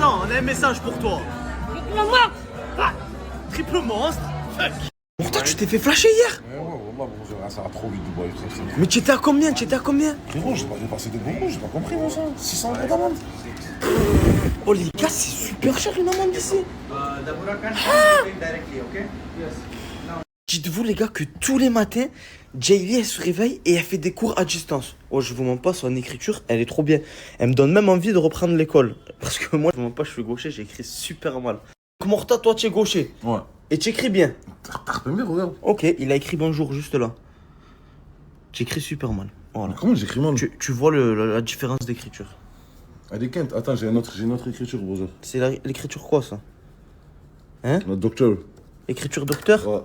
Attends, on a un message pour toi. Ah, triple monstre. Fuck. Pourtant, tu t'es fait flasher hier. Ouais, wallah, ça va trop vite, Dubaï, frère. Mais tu étais à combien? Tu étais à combien? Frérot, j'ai pas dépassé des bons j'ai pas compris, moi, ça. 600 € d'amende. Oh les gars, c'est super cher une amende ici. Dites-vous les gars que tous les matins, Jaylee elle se réveille et elle fait des cours à distance. Oh je vous mens pas, son écriture elle est trop bien. Elle me donne même envie de reprendre l'école. Parce que moi je vous mens pas, je suis gaucher, j'écris super mal. Morta, toi tu es gaucher. Ouais. Et tu écris bien. T'as repéré, regarde. Ok, il a écrit bonjour juste là. Tu écris super mal. Voilà. Comment j'écris mal? Tu vois la différence d'écriture. Elle est quinte. Attends, j'ai une autre écriture, brother. C'est l'écriture quoi ça? Hein? Notre docteur. Écriture docteur? Ouais.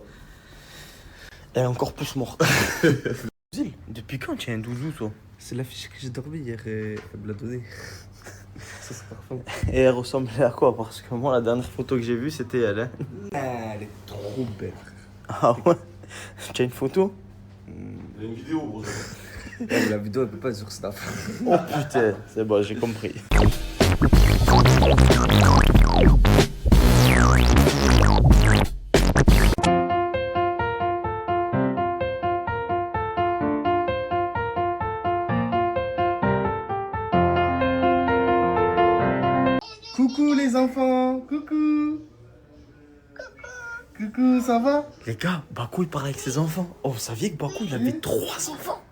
Elle est encore plus morte. Depuis quand tu as un doudou, toi? C'est la fiche que j'ai dormi hier et elle me l'a donné. Ça c'est parfait. Et elle ressemblait à quoi? Parce que moi, la dernière photo que j'ai vue, c'était elle. Hein. Elle est trop belle. Ah ouais? Tu as une photo? Il y a une vidéo, brother. Mais la vidéo elle peut pas être sur Snap. Oh putain, c'est bon, j'ai compris. Coucou les enfants, coucou. Coucou, ça va? Les gars, Bakou il parle avec ses enfants. Oh, vous saviez que Bakou il avait 3 enfants?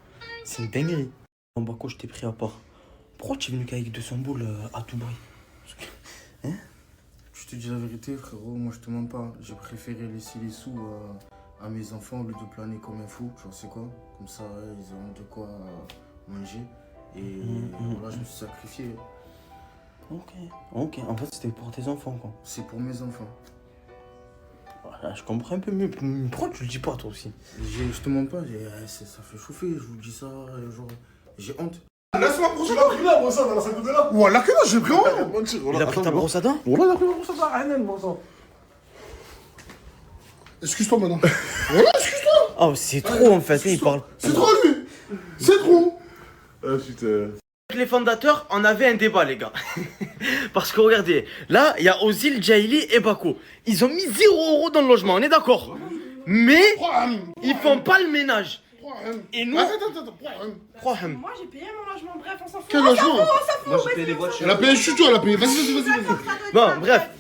C'est une dinguerie. Bon, Bakou, je t'ai pris à part. Pourquoi tu es venu qu'avec 200 boules à Dubaï? Hein? Je te dis la vérité frérot, moi je te mens pas. J'ai préféré laisser les sous à mes enfants au lieu de planer comme un fou. Genre c'est quoi? Comme ça ils auront de quoi manger. Et voilà, je me suis sacrifié. Ok. En fait, c'était pour tes enfants, quoi. C'est pour mes enfants. Voilà, je comprends un peu mieux. Pourquoi tu le dis pas, toi aussi? Je te mens pas, ça fait chauffer, je vous dis ça, genre, j'ai honte. Laisse-moi brosser la pris là, moi, ça, dans la salle de là. Ouah, là que là, j'ai pris en Il a pris ta brosse à dents? Voilà, il a pris ma brosse à dents, Hanan, moi, ça. Excuse-toi maintenant. Voilà, excuse-toi. Oh, c'est trop en fait, il parle. C'est trop lui. C'est trop. Ah putain. Les fondateurs, on avait un débat, les gars. Parce que regardez, là, il y a Ozil, Jaylee et Bakou. Ils ont mis 0 € dans le logement, on est d'accord? Mais ils font pas le ménage. Et nous. Attends. Moi j'ai payé mon logement, bref, on s'en fout. Quel logement? Moi j'ai payé les voitures. Elle a payé, je suis toi, elle a payé. Vas-y. Bon, bref.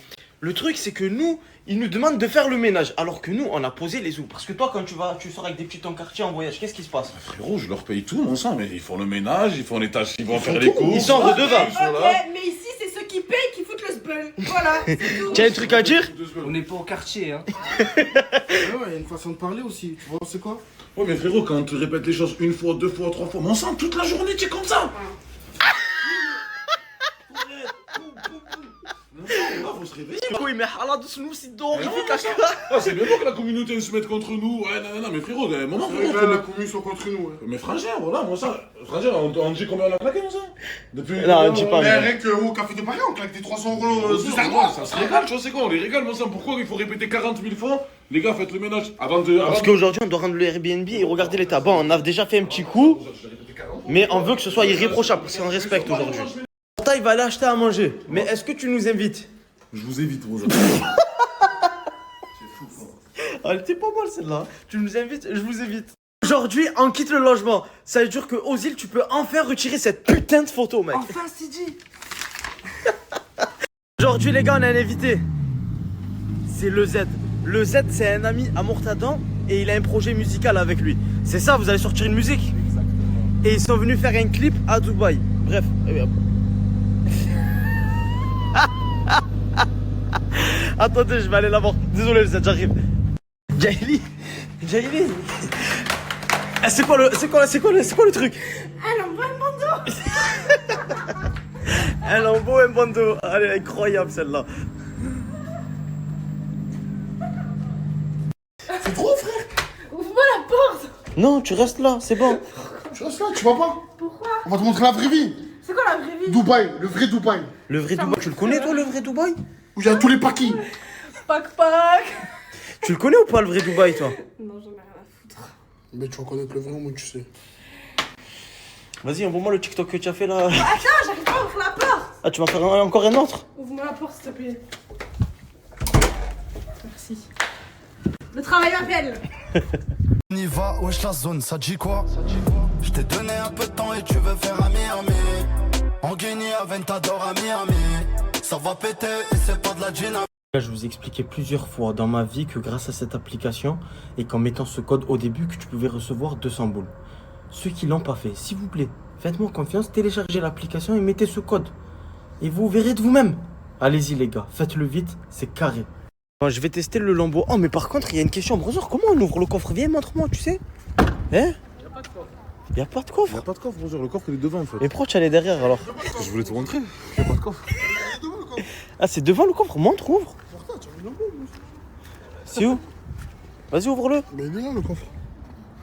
Le truc, c'est que nous, ils nous demandent de faire le ménage. Alors que nous, on a posé les sous. Parce que toi, quand tu sors avec des petits en quartier en voyage, qu'est-ce qui se passe? Frérot, je leur paye tout, mon sang, mais ils font le ménage, ils font les tâches, ils vont faire les courses. Ils sont redevables. Ok, mais ici c'est ceux qui payent qui foutent le sbul. Voilà, c'est tout. Tu as un truc à dire? On n'est pas au quartier, hein. Ouais, il y a une façon de parler aussi. Tu vois, c'est quoi? Ouais, mais frérot, quand tu répètes les choses une fois, 2 fois, 3 fois, mon sang, toute la journée, tu es comme ça. Faut se réveiller. Oui, mais halal de nous, c'est horrifique. Ah, c'est bien que la communauté se mette contre nous. Ouais, non, mais frérot, à un moment, C'est vrai que frérot, là, la commune sont contre nous. Ouais. mais frangère, voilà, moi ça. Frangère, on dit combien on a claqué, moi ça? Depuis. Non, on dit pas. Mais rien qu'au café de Paris, on claque des 300 € Ça, de salaire. ça se régale, tu vois, c'est quoi? On les régale, mon sang. Pourquoi il faut répéter 40 000 fois? Les gars, faites le ménage avant de. Parce qu'aujourd'hui, on doit rendre le Airbnb et regarder l'état. Bon, on a déjà fait un petit coup, mais on veut que ce soit irréprochable parce qu'on respecte aujourd'hui. Pourtant, il va aller acheter à manger. Mais est-ce que tu nous invites? Je vous évite, moi. Ah, elle était pas mal celle-là. Tu nous invites, je vous invite. Aujourd'hui, on quitte le logement. Ça veut dire que Ozil, tu peux enfin retirer cette putain de photo, mec. Enfin, c'est dit. Aujourd'hui, les gars, on a un invité. C'est le Z. Le Z, c'est un ami à Mortadan et il a un projet musical avec lui. C'est ça, vous allez sortir une musique. Exactement. Et ils sont venus faire un clip à Dubaï. Bref. Attendez, je vais aller là-bas. Désolé, le Z, j'arrive. Jaylee. C'est quoi le truc? Elle envoie le bandeau. Elle envoie un bandeau. Elle est incroyable celle-là. C'est trop, frère. Ouvre-moi la porte. Non, tu restes là, c'est bon. Tu restes là, tu vas pas. Pourquoi? On va te montrer la vraie vie. C'est quoi la vraie vie? Dubaï, le vrai Dubaï. Le vrai Dubaï, tu le connais toi, le vrai Dubaï? Où il y a tous les paquis. Pac. Tu le connais ou pas, le vrai Dubaï, toi? Non, j'en ai rien à foutre. Mais tu vas connaître le vrai, moi, tu sais. Vas-y, envoie-moi le TikTok que tu as fait là. Attends, j'arrive pas à ouvrir la porte. Ah, tu vas faire encore un autre? Ouvre-moi la porte, s'il te plaît. Merci. Le travail m'appelle. On y va, wesh la zone, ça dit quoi? Je t'ai donné un peu de temps et tu veux faire un Miami. En Guinée, à Ventador à Miami. Ça va péter et c'est pas de la dynamite. Je vous ai expliqué plusieurs fois dans ma vie que grâce à cette application et qu'en mettant ce code au début que tu pouvais recevoir 200 boules. Ceux qui l'ont pas fait, s'il vous plaît, faites-moi confiance, téléchargez l'application et mettez ce code. Et vous verrez de vous-même. Allez-y les gars, faites-le vite, c'est carré. Bon, je vais tester le Lambo. Oh mais par contre, il y a une question, brother, comment on ouvre le coffre? Viens, montre-moi, tu sais. Hein? Il n'y a pas de coffre. Il n'y a pas de coffre, bonjour. Le coffre il est devant en fait. Mais pourquoi tu allais derrière alors? Je voulais te montrer. Il n'y a pas de coffre. Ah, c'est devant le coffre, montre, ouvre. C'est où? Vas-y, ouvre-le. Mais il est là le coffre.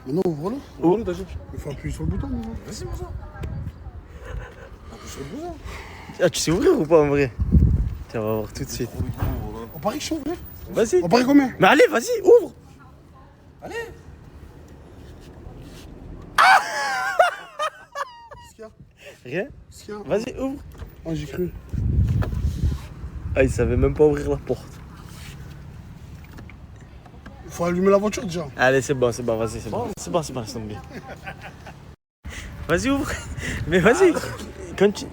Maintenant ouvre-le. Ouvre-le, David. Il faut appuyer sur le bouton. Vas-y, mon ça. Appuie sur le bouton. Ah, tu sais ouvrir ou pas en vrai? Tiens, on va voir tout de suite. On parie que je suis ouvert. Vas-y. On parie combien? Mais allez, vas-y, ouvre. Allez. Qu'est-ce qu'il y a? Rien. Qu'est-ce qu'il y a? Vas-y, ouvre. Ah, j'ai cru. Ah, il savait même pas ouvrir la porte. Il faut allumer la voiture déjà. Allez, c'est bon, vas-y, c'est bon. C'est bon, laisse tomber. Vas-y, ouvre. Mais vas-y. Continue.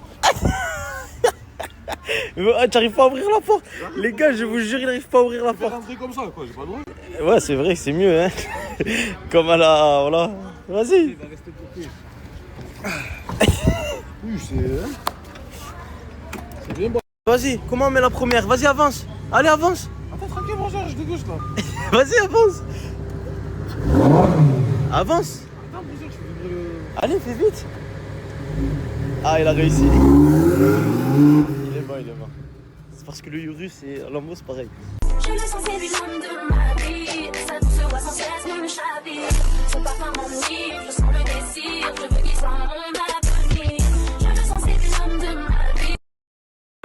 Tu n'arrives pas à ouvrir la porte. Les gars, je vous jure, il n'arrive pas à ouvrir la Tu fais porte. rentrer comme ça, quoi. J'ai pas le droit. Ouais, c'est vrai que c'est mieux, hein. Comme à la... Voilà. Vas-y. Il va rester bloqué. Oui, c'est. C'est bien bon. Vas-y, comment on met la première? Vas-y, avance. Allez, avance. Attends, tranquille, bonjour, je dégauche là. Vas-y, avance. Avance. Attends, bonjour, je vais ouvrir le. Allez, fais vite. Ah, il a réussi. Il est bon, il est bon. C'est parce que le Urus et Lambo, c'est pareil. Je le sens, c'est l'homme de ma vie. Sa douce voix sans cesse me chavire. Son parfum m'enivre, je sens le désir. Je veux qu'il soit mon avenir. Je le sens, c'est l'homme de ma vie.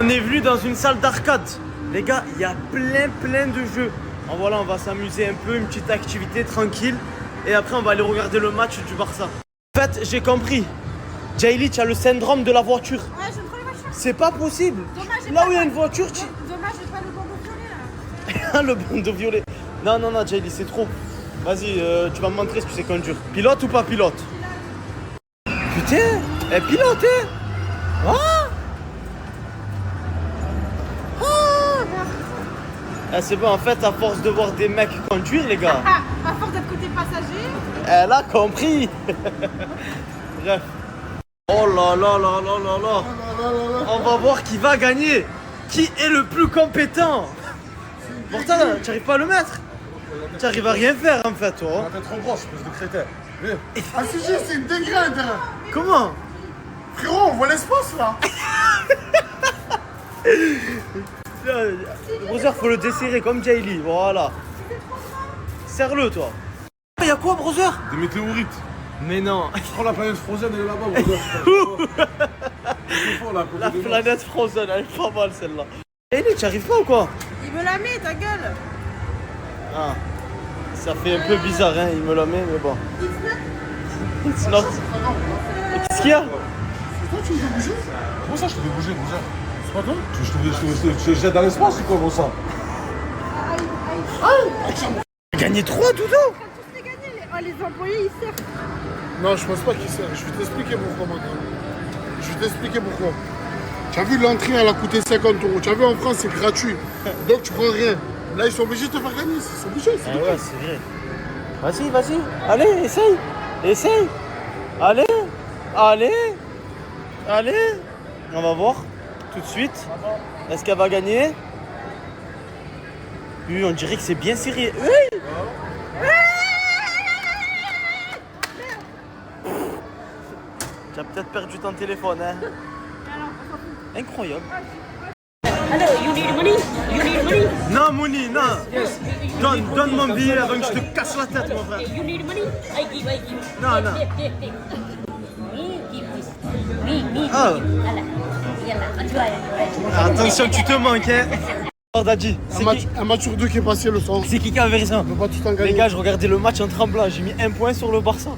On est venu dans une salle d'arcade. Les gars, il y a plein de jeux. Alors voilà, on va s'amuser un peu, une petite activité tranquille. Et après, on va aller regarder le match du Barça. En fait, j'ai compris. Jaylee, tu as le syndrome de la voiture. Ouais, je prends les voitures. C'est pas possible. Dommage, j'ai Là pas où il y a le- une voiture, tu... Dommage, j'ai pas le bandeau violet là. le bandeau violet. Non, Jaylee, c'est trop. Vas-y, tu vas me montrer ce que c'est conduire. Pilote ou pas pilote? Putain, elle pilote, hein? Ah! Ah, c'est bon, en fait, à force de voir des mecs conduire, les gars, Ah, à force d'être côté passager. elle a compris. Bref. Oh là là là là là là. On va voir qui va gagner. Qui est le plus compétent? Pourtant, tu n'arrives pas à le mettre. Tu arrives à rien faire, en fait, toi. T'es trop grosse, espèce de crétin. Viens. Ah, si, c'est une dégrade. Comment? Frérot, on voit l'espace là. Brother, faut le desserrer comme Jaylee, voilà. Serre-le, toi. Il y a quoi, brother? Des météorites. Mais non. Prends la planète Frozen, elle est là-bas, brother. C'est fort, là, à côté La de moi. planète Frozen, elle est pas mal, celle-là. Jaylee, tu arrives pas ou quoi? Il me la met, ta gueule. Ah. Ça fait un peu bizarre, hein, il me la met, mais bon. It's not. Qu'est-ce qu'il y a? Toi, tu veux bouger? Comment ça, je te fais bouger, brother? C'est pas toi? Je te jette dans l'espace, c'est quoi, mon sang? T'as gagné 3, Doudou? Tous les gagner. Oh, les employés, ils servent. Non, je pense pas qu'il sert. Je vais t'expliquer pourquoi maintenant. Je vais t'expliquer pourquoi. Tu as vu, l'entrée, elle a coûté 50 €. Tu as vu, en France, c'est gratuit. Donc, tu prends rien. Là, ils sont obligés de te faire gagner. Ils sont obligés. Ah ouais, c'est vrai. Vas-y. Allez, essaye. Allez. On va voir tout de suite. Est-ce qu'elle va gagner? Oui, on dirait que c'est bien serré. Oui. Tu as peut-être perdu ton téléphone, hein? Incroyable. Hello, you need money? You need money? Non, Mouni, non. Donne mon billet avant que je te casse la tête, mon frère. You need money? I give. Non. Me give this. Me. Ah. Yalla, Attention, tu te manques, hein. Oh, Dadji, Un match sur deux qui est passé le sang. c'est qui a vérifié ça? On peut pas tout en Les gagner. gars, je regardais le match en tremblant. J'ai mis un point sur le Barça.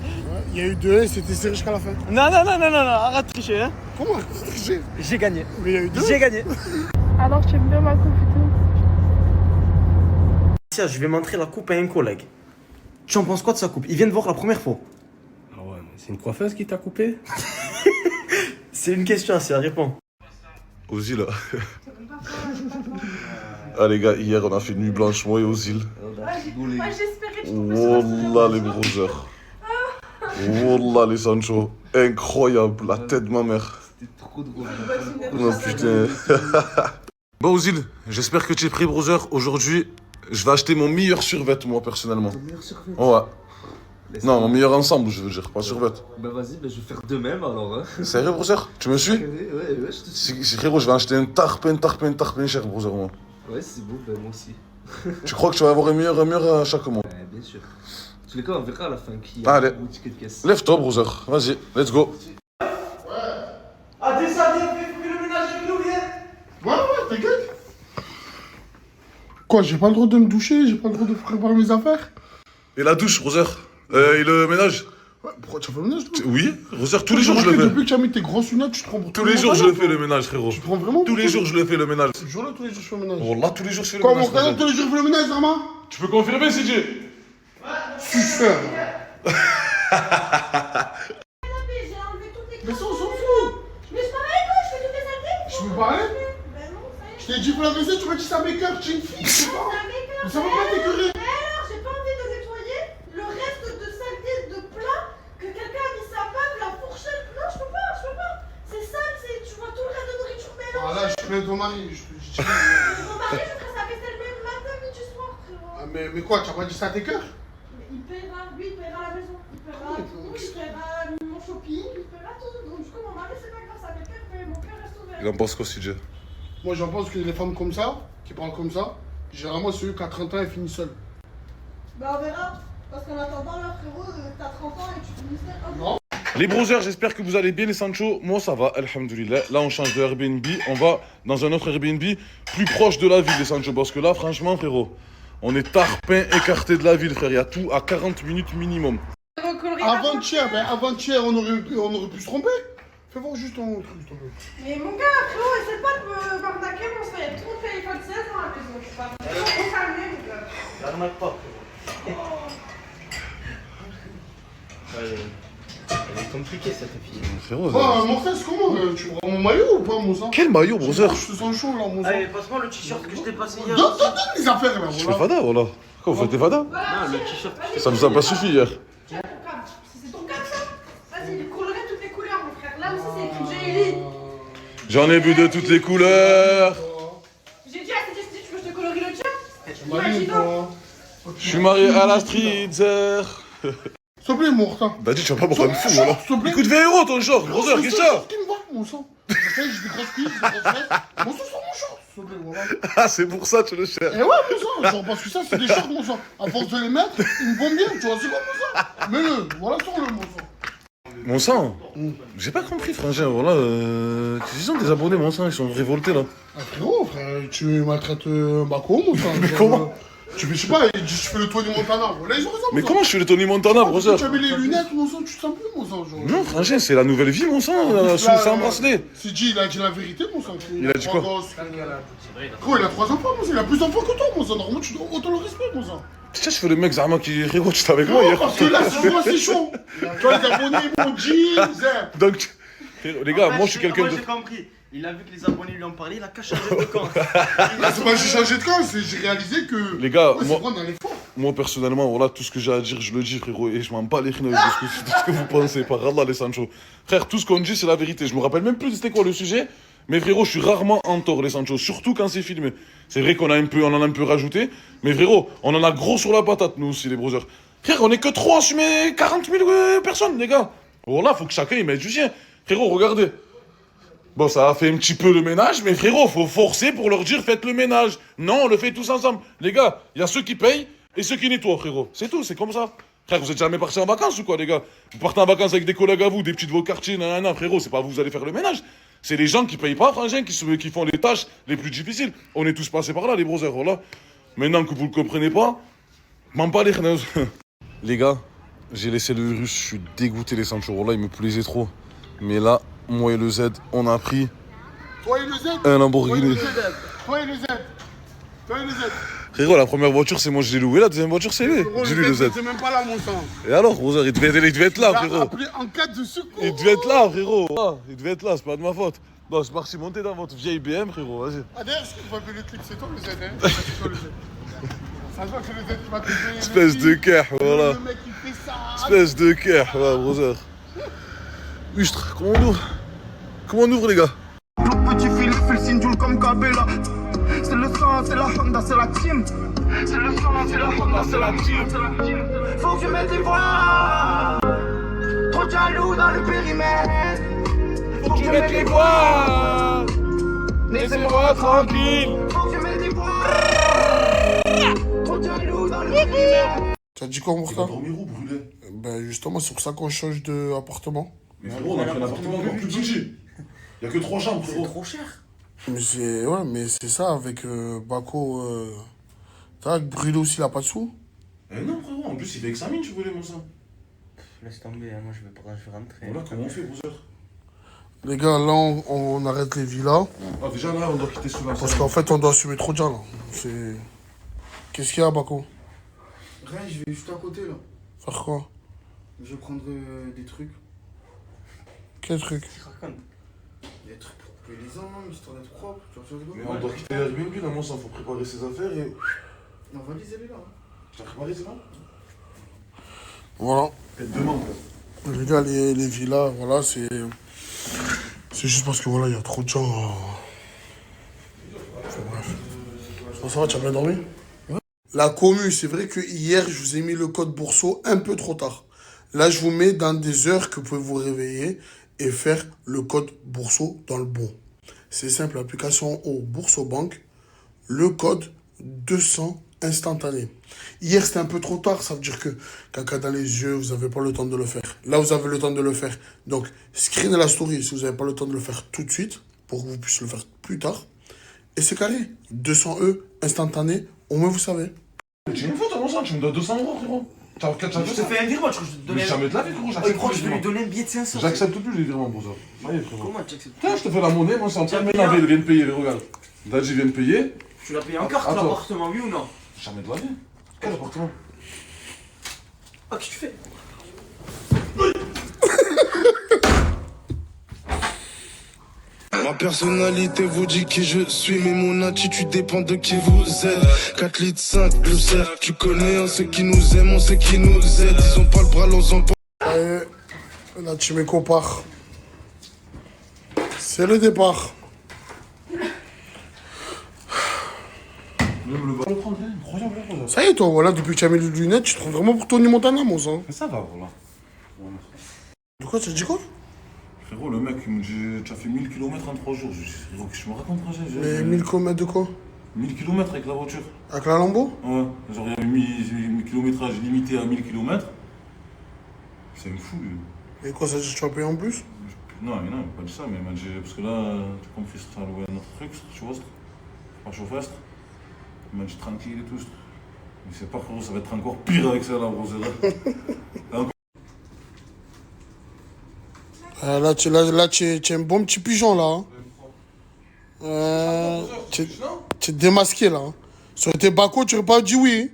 Il y a eu 2-1, c'était serré jusqu'à la fin. Non, arrête de tricher, hein. Comment? C'est triché. J'ai gagné. Mais il y a eu 2. J'ai gagné. Alors, tu aimes bien ma coupe et tout? Tiens, je vais montrer la coupe à un collègue. Tu en penses quoi de sa coupe? Il vient de voir la première fois. Ah ouais, mais c'est une coiffeuse qui t'a coupé? C'est une question, c'est la réponse. Ozzy là. Ah les gars, hier on a fait une nuit blanche, moi et Ozzy. J'espérais que tu Wallah les brothers. Wallah les Sancho. Incroyable, la tête de ma mère. C'était trop drôle. Oh putain. Bon Ozzy, j'espère que tu es prêt brother. Aujourd'hui, je vais acheter mon meilleur survêt moi personnellement. Ton meilleur survêt? Ouais. Non, mon meilleur ensemble, je veux dire, pas survêt. Bah vas-y, bah je vais faire de même alors. Hein. Sérieux brother? Tu me suis? Ouais, je te suis. Si frérot, je vais acheter un tarpin cher brother moi. Ouais, c'est beau, bah moi aussi. Tu crois que tu vas avoir un meilleur à chaque mois? Ouais, bien sûr. En tous les cas, on verra à la fin qui a a le ticket de caisse. Lève-toi brother, vas-y, let's go. Ah, descendez, fais le ménage avec nous, viens. Ouais, t'inquiète. Quoi, j'ai pas le droit de me doucher, j'ai pas le droit de préparer mes affaires? Et la douche, brother? Et le ménage? Ouais, pourquoi tu fais le ménage, toi? Oui, brother, tous les jours je le fais. Depuis que tu as mis tes grosses lunettes, tu te prends pour Tous les jours je le fais le ménage, frérot. Tu te prends vraiment Tous les jours je le fais le ménage. Ce jour-là, tous les jours, je fais le ménage. Wallah, tous les jours je fais le Quoi, mon ménage. frère, brother. tous les jours, je fais le ménage, Rama? Tu peux confirmer, CJ? Super. J'ai enlevé toutes les Mais ça, on s'en fout. Mais je parle avec toi, je fais toutes les saletés. Je peux parler? Ben non, ça y est. Je t'ai dit pour la vaisselle, tu m'as dit ça m'écoeure, tu es une fille, je sais pas. Ça m'écoeure. Mais ça va pas t'écœurer. Mais alors, j'ai pas envie de nettoyer le reste de saleté de plat que quelqu'un a mis sa main, la fourchette. Non, je peux pas. C'est sale, tu vois tout le reste de nourriture mélangé. Ah là, je plains ton mari, je te dis. Mon mari, je ferai sa vaisselle même matin, midi, soir, frérot. Ah, mais quoi, tu as pas dit ça à tes cœurs? Mais il paiera, lui, il paiera la maison. Il paiera tout, il paiera mon shopping, il paiera tout. Donc, du coup, mon mari, c'est pas grave, ça m'écoeure, mais mon cœur reste ouvert. Il en pense quoi, CJ? Moi, j'en pense que les femmes comme ça, qui parlent comme ça, généralement, c'est eux qui à 30 ans, elles finissent seules. Bah, on verra. Parce qu'en attendant, là, frérot, t'as 30 ans et tu finis seul. Non. Les brothers, j'espère que vous allez bien les Sancho. Moi ça va, alhamdoulilah. Là on change de Airbnb, on va dans un autre Airbnb plus proche de la ville les Sancho. Parce que là franchement frérot, on est tarpin écarté de la ville frère. Il y a tout à 40 minutes minimum. Avant-hier, on aurait pu se tromper. Fais voir juste ton truc, s'il te plaît. Mais mon gars, frérot, essaie pas de me barnaquer, mon frère. Il y a trop de téléphone 16 dans la maison. Je sais pas. Faut calmer, mon gars. L'arnaque pas, frérot. Elle est compliquée cette fille. Frérot, Mon frère, c'est comment? Tu prends mon maillot ou pas, mon sang? quel maillot brother? Je te sens chaud là, mon sang. Allez, passe-moi le t-shirt que je t'ai passé hier. Donne les affaires là, Je fais voilà. fada voilà. Quoi vous faites des fada? Voilà, le t-shirt. Ça vous a pas suffi hier. tiens ton câble. C'est ton câble, ça? Vas-y, colorer toutes les couleurs, mon frère. Là aussi, c'est écrit J.L.I. J'en ai vu de toutes les couleurs. J'ai dit à Cécile, tu veux que je te colorie le tien? Tu m'as dit quoi? Je suis marié à la streetzer. S'il te plaît, mon retard. Bah dis tu vas pas me prendre fou voilà. S'il te plaît. Il coûte 20 € ton short brother, qu'est-ce que c'est ça? Qui me voit, mon sang? J'ai des grosses cuisses, des grosses fesses. Mon sang, sur mon short, s'il te plaît, voilà. Ah c'est pour ça tu le cherches. Eh ouais, mon sang, genre, parce que ça, c'est des shorts, mon sang. À force de les mettre, ils me vont bien, tu vois, c'est quoi, mon sang? Mets-le, voilà, sors-le, mon sang. Mon sang, j'ai pas compris frangin, voilà, ils ont des abonnés mon sang, ils sont révoltés là. Ah, frérot, frère, tu maltraites Mako, mon sang. Mais genre, comment? Tu fais, je sais pas, ils disent, tu fais le Tony Montana. Là, ils ont raison, Mais mon comment je fais le Tony Montana sang. brother? Tu as mis les lunettes, mon sang, tu te sens plus, mon sang. Genre. Non frangin, c'est la nouvelle vie mon sang, c'est un bracelet. C'est dit, il a dit la vérité, mon sang. Il a dit quoi? Gros, il a 3 enfants, mon sang. Il a plus d'enfants que toi, mon sang. Normalement, tu dois autant le respect, mon sang. Tiens, je fais le mec Zama qui frérot, tu étais avec moi hier. Parce que là, c'est moi, c'est chaud. Tu vois, les abonnés, mon jeans. Donc, les gars, moi je suis quelqu'un Moi de. j'ai compris. Il a vu que les abonnés lui ont parlé, il a qu'à changer de camp. Là, c'est pas que j'ai changé de camp, c'est j'ai réalisé que. Les gars, Ouais, c'est moi, vrai, on allait fort. moi personnellement, voilà, tout ce que j'ai à dire, je le dis frérot, et je m'en bats les couilles de ce que vous pensez, par Allah les Sancho. Frère, tout ce qu'on dit, c'est la vérité. Je me rappelle même plus c'était quoi le sujet, mais frérot, je suis rarement en tort les Sancho, surtout quand c'est filmé. C'est vrai qu'on on en a un peu rajouté, mais frérot, on en a gros sur la patate, nous aussi, les brothers. Frère, on est que 3 sur mes 40 000 personnes, les gars. Voilà, faut que chacun y mette du sien. Frérot, regardez. Bon, ça a fait un petit peu le ménage, mais frérot, faut forcer pour leur dire faites le ménage. Non, on le fait tous ensemble. Les gars, il y a ceux qui payent et ceux qui nettoient, frérot. C'est tout, c'est comme ça. Frère, vous êtes jamais partis en vacances ou quoi, les gars? Vous partez en vacances avec des collègues à vous, des petits de vos quartiers, nanana, frérot, c'est pas vous allez faire le ménage. C'est les gens qui payent pas, frangin, qui font les tâches les plus difficiles. On est tous passés par là, les brothers, voilà. Maintenant que vous le comprenez pas, m'en pas les chneuses. Les gars, j'ai laissé le virus, je suis dégoûté les Sancho. Là, il me plaisait trop. Mais là, moi et le Z, on a pris Toi et le Z. un Lamborghini. Toi et le Z. Toi et le Z. Toi et le Z. Frérot, la première voiture, c'est moi, je l'ai loué. La deuxième voiture, c'est lui. Frérot, Dis-lui le Z. c'est même pas là, mon sang. Et alors, Roser, il devait être là, Il a frérot. appelé en cas de secours. Il devait être là, frérot. Ah, il devait être là, c'est pas de ma faute. Non, c'est parti monter dans votre vieille BM, frérot, vas-y. Ah, d'ailleurs, ce qui va payer le clip, c'est toi le Z, hein. C'est toi le Z. Ça se voit que le Z qui va te payer. Espèce de cœur, voilà. Le mec, il fait ça. Espèce de cœur, voilà, Roser. Ustre, comment on ouvre? Comment on ouvre, les gars? Le petit Philippe fait le signe comme Cabella. C'est le sang, c'est la Honda, c'est la team. C'est le sang, c'est la Honda, c'est la team. Faut que je mette des voix. Trop de jaloux dans le périmètre. Faut que je mette les voix. Laissez-moi tranquille. Faut que je mette des voix. Trop de jaloux dans le périmètre. Tu as dit quoi, mon Il va frère? dormir où, brûlé? Ben, justement, c'est pour ça qu'on change d'appartement. Mais frérot, on a pris un appartement encore plus petit. Il y a que 3 chambres, frérot. Trop cher. Mais c'est ça, avec Bako. T'as avec Bruno aussi, il a pas de sous. Eh non, frérot, en plus, il fait examine, tu voulais, mon sang. Laisse tomber, hein, moi je vais rentrer. Voilà, comment on fait, Roser? Les gars, là, on arrête les villas. Ah, déjà, là, on doit quitter sous la Parce qu'en fait, on doit assumer trop de gens, là. C'est... Qu'est-ce qu'il y a, Bako? Rien, je vais juste à côté là. Faire quoi? Je vais prendre des trucs. Quel truc? Des trucs pour couper les angles, histoire d'être propre. Tu vois, Mais on doit quitter Airbnb, là, mon sang, faut préparer ses affaires et... Ma valise, elle est là. Hein. Tu as préparé, c'est bon? Voilà. Et demain, quoi. Les gars, les villas, voilà, c'est... C'est juste parce que, voilà, il y a trop de gens. Enfin, bref. Ça va, tu as bien dormi? Ouais. La commu, c'est vrai que hier, je vous ai mis le code Bourseau un peu trop tard. Là, je vous mets dans des heures que vous pouvez vous réveiller et faire le code Bourseau dans le bon. C'est simple, application au Bourseau Banque, le code 200 instantané. Hier, c'était un peu trop tard, ça veut dire que caca dans les yeux, vous n'avez pas le temps de le faire. Là, vous avez le temps de le faire. Donc, screen la story si vous n'avez pas le temps de le faire tout de suite, pour que vous puissiez le faire plus tard. Et c'est carré. 200 instantané, au moins vous savez. Tu me fous, ton sang, tu me donnes 200 €, frérot. Je te fais un virement, je te Mais donne jamais de la vie, frérot, Je j'accepte crois que plus je les vais lui virements. donner un billet de 500. J'accepte plus les virements pour ça. Allez, frérot. Comment tu acceptes? Tiens, je te fais la monnaie, moi c'est en train de m'énerver, il vient de payer, regarde. Dadji vient de payer. Tu l'as payé en carte, Attends. l'appartement, oui ou non? Jamais de la vie. Quel appartement? Ah, qu'est-ce que tu fais? Ma personnalité vous dit qui je suis, mais mon attitude dépend de qui vous êtes. 4 litres 5, le cerf, tu connais, on sait qui nous aime, on sait qui nous aide. Ils ont pas le bras, l'on pas. Allez, la team Eco part. C'est le départ. Même le va le prendre, incroyable, frérot. Ça y est, toi, voilà, depuis que tu as mis les lunettes, tu te trouves vraiment pour Tony Montana, mon sang. Mais ça va, voilà. De quoi, tu as dit quoi? Frérot, le mec, il me dit, tu as fait 1000 km en 3 jours. Je dis, frérot, qu'est-ce que tu me racontes, frère? Mais 1000 km de quoi? 1000 km avec la voiture. Avec la Lambo? Ouais, genre il y a un kilométrage limité à 1000 km. C'est me fou, lui. Et quoi, ça veut dire que tu vas payer en plus? Non, mais non, il m'a pas dit ça, mais il m'a dit, parce que là, tu as compris, ça a loué un autre truc, tu vois, pas chauffeur. Il m'a dit tranquille et tout. Mais c'est pas, frérot, ça va être encore pire avec ça, là, Rosera. Là, tu es un bon petit pigeon, là. Tu es démasqué, là. Sur tes bacos, tu n'aurais pas dit oui.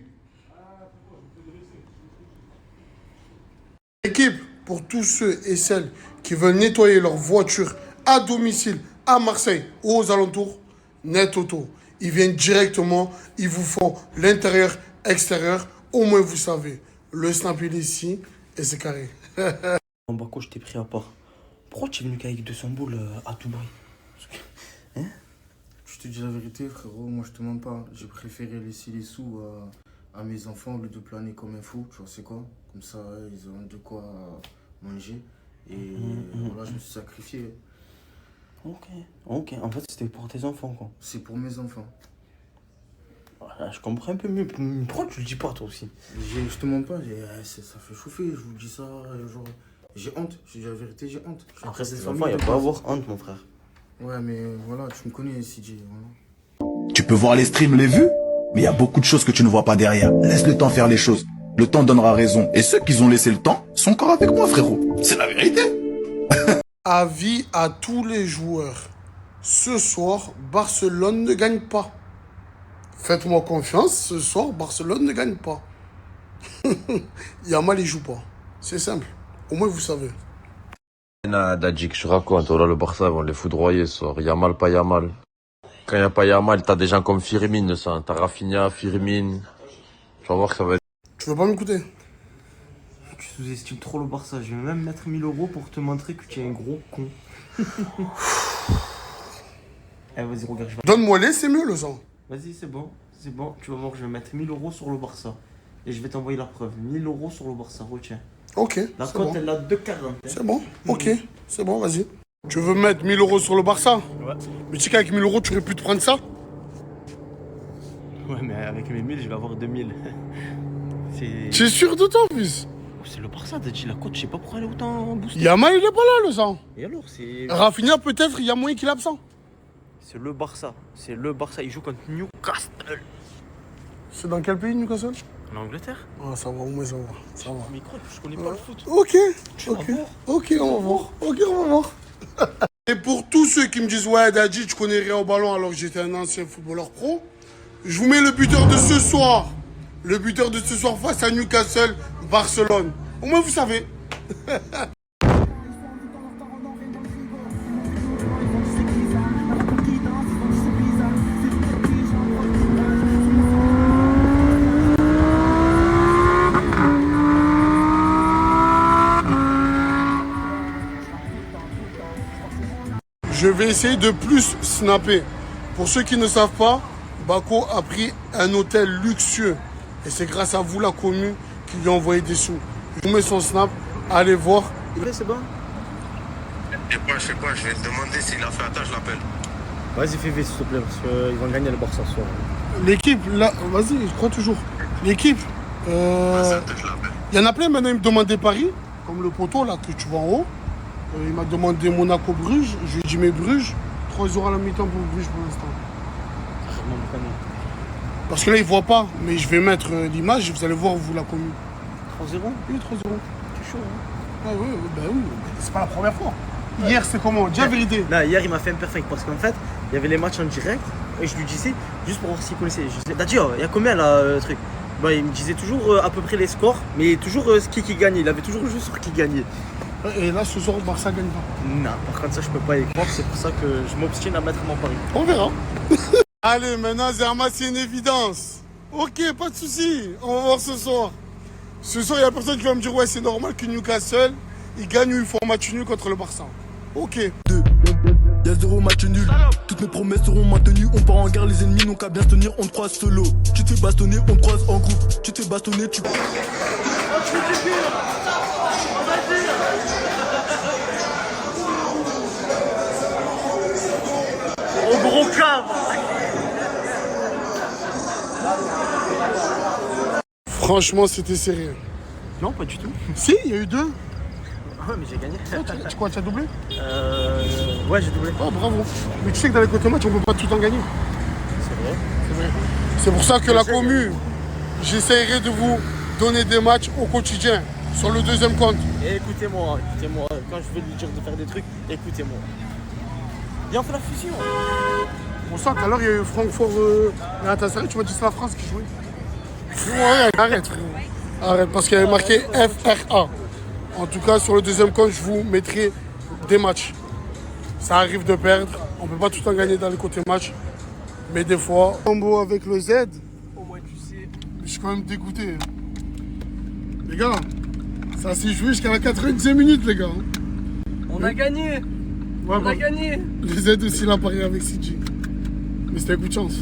Équipe, pour tous ceux et celles qui veulent nettoyer leur voiture à domicile, à Marseille ou aux alentours, Net Auto. Ils viennent directement, ils vous font l'intérieur, extérieur. Au moins, vous savez. Le snap, il est ici et c'est carré. En Bako, je t'ai pris à part. Pourquoi tu es venu qu'avec 200 boules à tout bruit? Hein? Je te dis la vérité, frérot, moi je te mens pas. J'ai préféré laisser les sous à mes enfants au lieu de planer comme un fou. Tu vois, c'est quoi? Comme ça, ils auront de quoi manger. Et voilà, je me suis sacrifié. Ok. En fait, c'était pour tes enfants, quoi. C'est pour mes enfants. Voilà, je comprends un peu mieux. Pourquoi tu le dis pas, toi aussi? Je te mens pas, ça fait chauffer. Je vous dis ça, genre. J'ai honte, je dis la vérité, j'ai honte. Après, ces enfants, il n'y a pas à avoir honte, mon frère. Ouais, mais voilà, tu me connais, CJ. Voilà. Tu peux voir les streams, les vues, mais il y a beaucoup de choses que tu ne vois pas derrière. Laisse le temps faire les choses. Le temps donnera raison. Et ceux qui ont laissé le temps sont encore avec moi, frérot. C'est la vérité. Avis à tous les joueurs. Ce soir, Barcelone ne gagne pas. Faites-moi confiance, ce soir, Barcelone ne gagne pas. Yamal, il joue pas. C'est simple. Au moins, vous savez. Dadjik, je raconte, oh là, le Barça, ils vont les foudroyer ce soir. Yamal, pas Yamal. Quand il n'y a pas Yamal, t'as des gens comme Firmine, ça. T'as Rafinha, Firmine. Tu vas voir que ça va être... Tu veux pas m'écouter? Tu sous-estimes trop le Barça. Je vais même mettre 1000 euros pour te montrer que tu es un gros con. Allez, vas-y, regarde, je vais... Donne-moi-les, c'est mieux le sang. Vas-y, c'est bon. C'est bon. Tu vas voir, je vais mettre 1000 euros sur le Barça. Et je vais t'envoyer la preuve. 1000 euros sur le Barça, retiens. Ok. La c'est cote, bon. elle a 2,40. C'est bon. Ok. C'est bon, vas-y. Tu veux mettre 1000 euros sur le Barça? Ouais. Mais tu sais qu'avec 1000 euros, tu aurais pu te prendre ça? Ouais, mais avec mes 1000, je vais avoir 2000. C'est... Tu es sûr de toi, fils? C'est le Barça, t'as dit la cote, je sais pas pourquoi elle est autant boostée. Yamal, il est pas là, le sang. Et alors, c'est... Rafinha, peut-être, il y a moyen qu'il est absent. C'est le Barça. C'est le Barça. Il joue contre Newcastle. C'est dans quel pays, Newcastle? En Angleterre. Ah, ça va, au moins ça va. Ça va. Micro, je connais pas le foot. Ok. Tu vas voir. Ok, on va voir. Ok, on va voir. Et pour tous ceux qui me disent, ouais, Dadji, tu connais rien au ballon alors que j'étais un ancien footballeur pro, je vous mets le buteur de ce soir. Le buteur de ce soir face à Newcastle, Barcelone. Au moins, vous savez. Je vais essayer de plus snapper. Pour ceux qui ne savent pas, Bako a pris un hôtel luxueux. Et c'est grâce à vous, la commune, qui lui a envoyé des sous. Je vous mets son snap, allez voir. C'est bon. Je sais pas, je vais te demander s'il a fait attends, je l'appelle. Vas-y, fais vite, s'il te plaît, parce qu'ils vont gagner le Barça ce soir. L'équipe, là, vas-y, je crois toujours. L'équipe, il y en a plein maintenant, ils me demandaient Paris, comme le poteau là que tu vois en haut. Il m'a demandé Monaco-Bruges, je lui ai dit mais Bruges, 3 € à la mi-temps pour Bruges pour l'instant. Parce que là, ils ne voient pas, mais je vais mettre l'image, vous allez voir, vous, la commune. 3-0. Oui, 3-0. C'est chaud, hein. Ah oui, bah oui, c'est pas la première fois. Hier, c'est comment? Dis la vérité. Là, hier, il m'a fait un perfect parce qu'en fait, il y avait les matchs en direct et je lui disais, juste pour voir s'il connaissait. Je disais, Dadji, il y a combien là, truc? Bah, il me disait toujours à peu près les scores, mais toujours qui gagnait. Il avait toujours juste sur qui gagnait. Et là, ce soir, Barça gagne pas. Non, par contre, ça, je peux pas y croire. C'est pour ça que je m'obstine à mettre mon pari. On verra. Allez, maintenant, Zerma, c'est une évidence. Ok, pas de souci. On va voir ce soir. Ce soir, il y a personne qui va me dire, ouais, c'est normal que Newcastle, il gagne ou il faut un match nul contre le Barça. Ok. Y'a 0 match nul, toutes mes promesses seront maintenues. On part en guerre, les ennemis n'ont qu'à bien se tenir. On te croise solo, tu te fais bastonner, on te croise en groupe. Tu te fais bastonner, tu... Au gros cave. Franchement, c'était serré. Non, pas du tout. Si, il y a eu 2. Ah ouais, mais j'ai gagné. Tu as doublé? Ouais, j'ai doublé. Oh, bravo. Mais tu sais que dans les côtés matchs, on peut pas tout le temps gagner. C'est vrai. C'est vrai. C'est pour ça que la commune, j'essaierai de vous donner des matchs au quotidien, sur le deuxième compte. Et écoutez-moi, quand je vais lui dire de faire des trucs, écoutez-moi. Viens, on fait la fusion. Pour ça, tout à l'heure, il y a eu Francfort Galatasaray, tu m'as dit c'est la France qui jouait. Ouais, arrête, frérot. Arrête, parce qu'il y avait marqué FRA. En tout cas, sur le deuxième compte, je vous mettrai des matchs. Ça arrive de perdre. On ne peut pas tout le temps gagner dans les côtés matchs. Mais des fois, combo avec le Z. Au moins, tu sais. Je suis quand même dégoûté. Les gars, ça s'est joué jusqu'à la 90e minute, les gars. On a gagné. Ouais, On a gagné. Le Z aussi l'a parié avec CG. Mais c'était un coup de chance.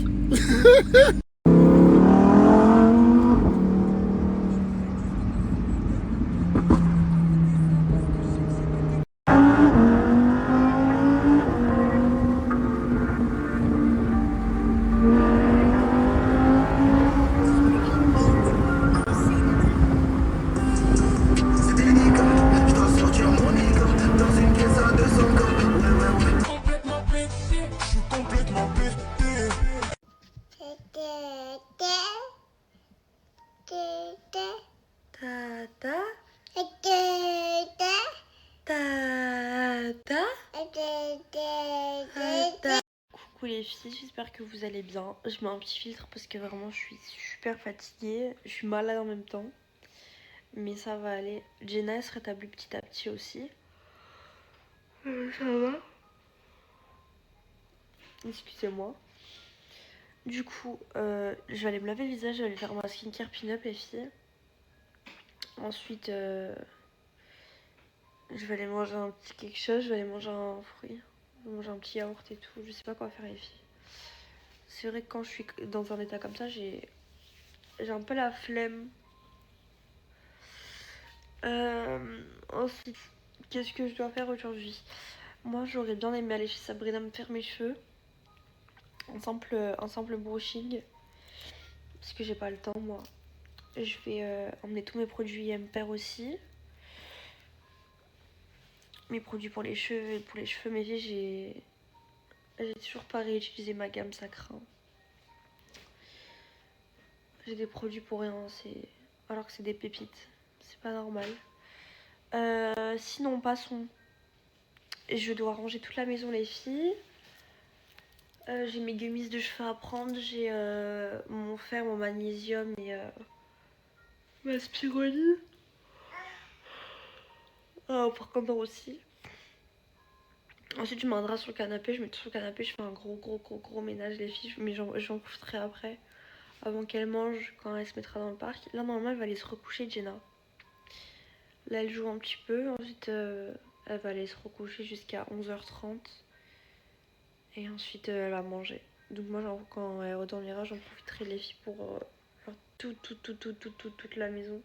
Coucou les filles, j'espère que vous allez bien. Je mets un petit filtre parce que vraiment je suis super fatiguée. Je suis malade en même temps. Mais ça va aller. Jenna elle se rétablit petit à petit aussi. Ça va. Excusez-moi. Du coup, je vais aller me laver le visage, je vais aller faire ma skincare pin-up les filles. Ensuite, je vais aller manger un petit quelque chose, je vais aller manger un fruit. Je vais manger un petit yaourt et tout. Je sais pas quoi faire les filles. C'est vrai que quand je suis dans un état comme ça, j'ai un peu la flemme. Ensuite, qu'est-ce que je dois faire aujourd'hui? Moi, j'aurais bien aimé aller chez Sabrina me faire mes cheveux. Un simple brushing. Parce que j'ai pas le temps, moi. Je vais emmener tous mes produits Emper aussi. Mes produits pour les cheveux, mes filles, j'ai toujours pas réutilisé ma gamme, ça craint. J'ai des produits pour rien, alors que c'est des pépites. C'est pas normal. Sinon, passons. Je dois ranger toute la maison, les filles. J'ai mes gummies de cheveux à prendre. J'ai mon fer, mon magnésium et ma spiruline. Pour Condor aussi. Ensuite, je mets un drap sur le canapé. Je mets tout sur le canapé. Je fais un gros ménage, les filles. Mais j'en profiterai après. Avant qu'elle mange, quand elle se mettra dans le parc. Là, normalement, elle va aller se recoucher, Jenna. Là, elle joue un petit peu. Ensuite, elle va aller se recoucher jusqu'à 11h30. Et ensuite, elle va manger. Donc moi, genre, quand elle redormira, j'en profiterai, les filles, pour faire toute la maison.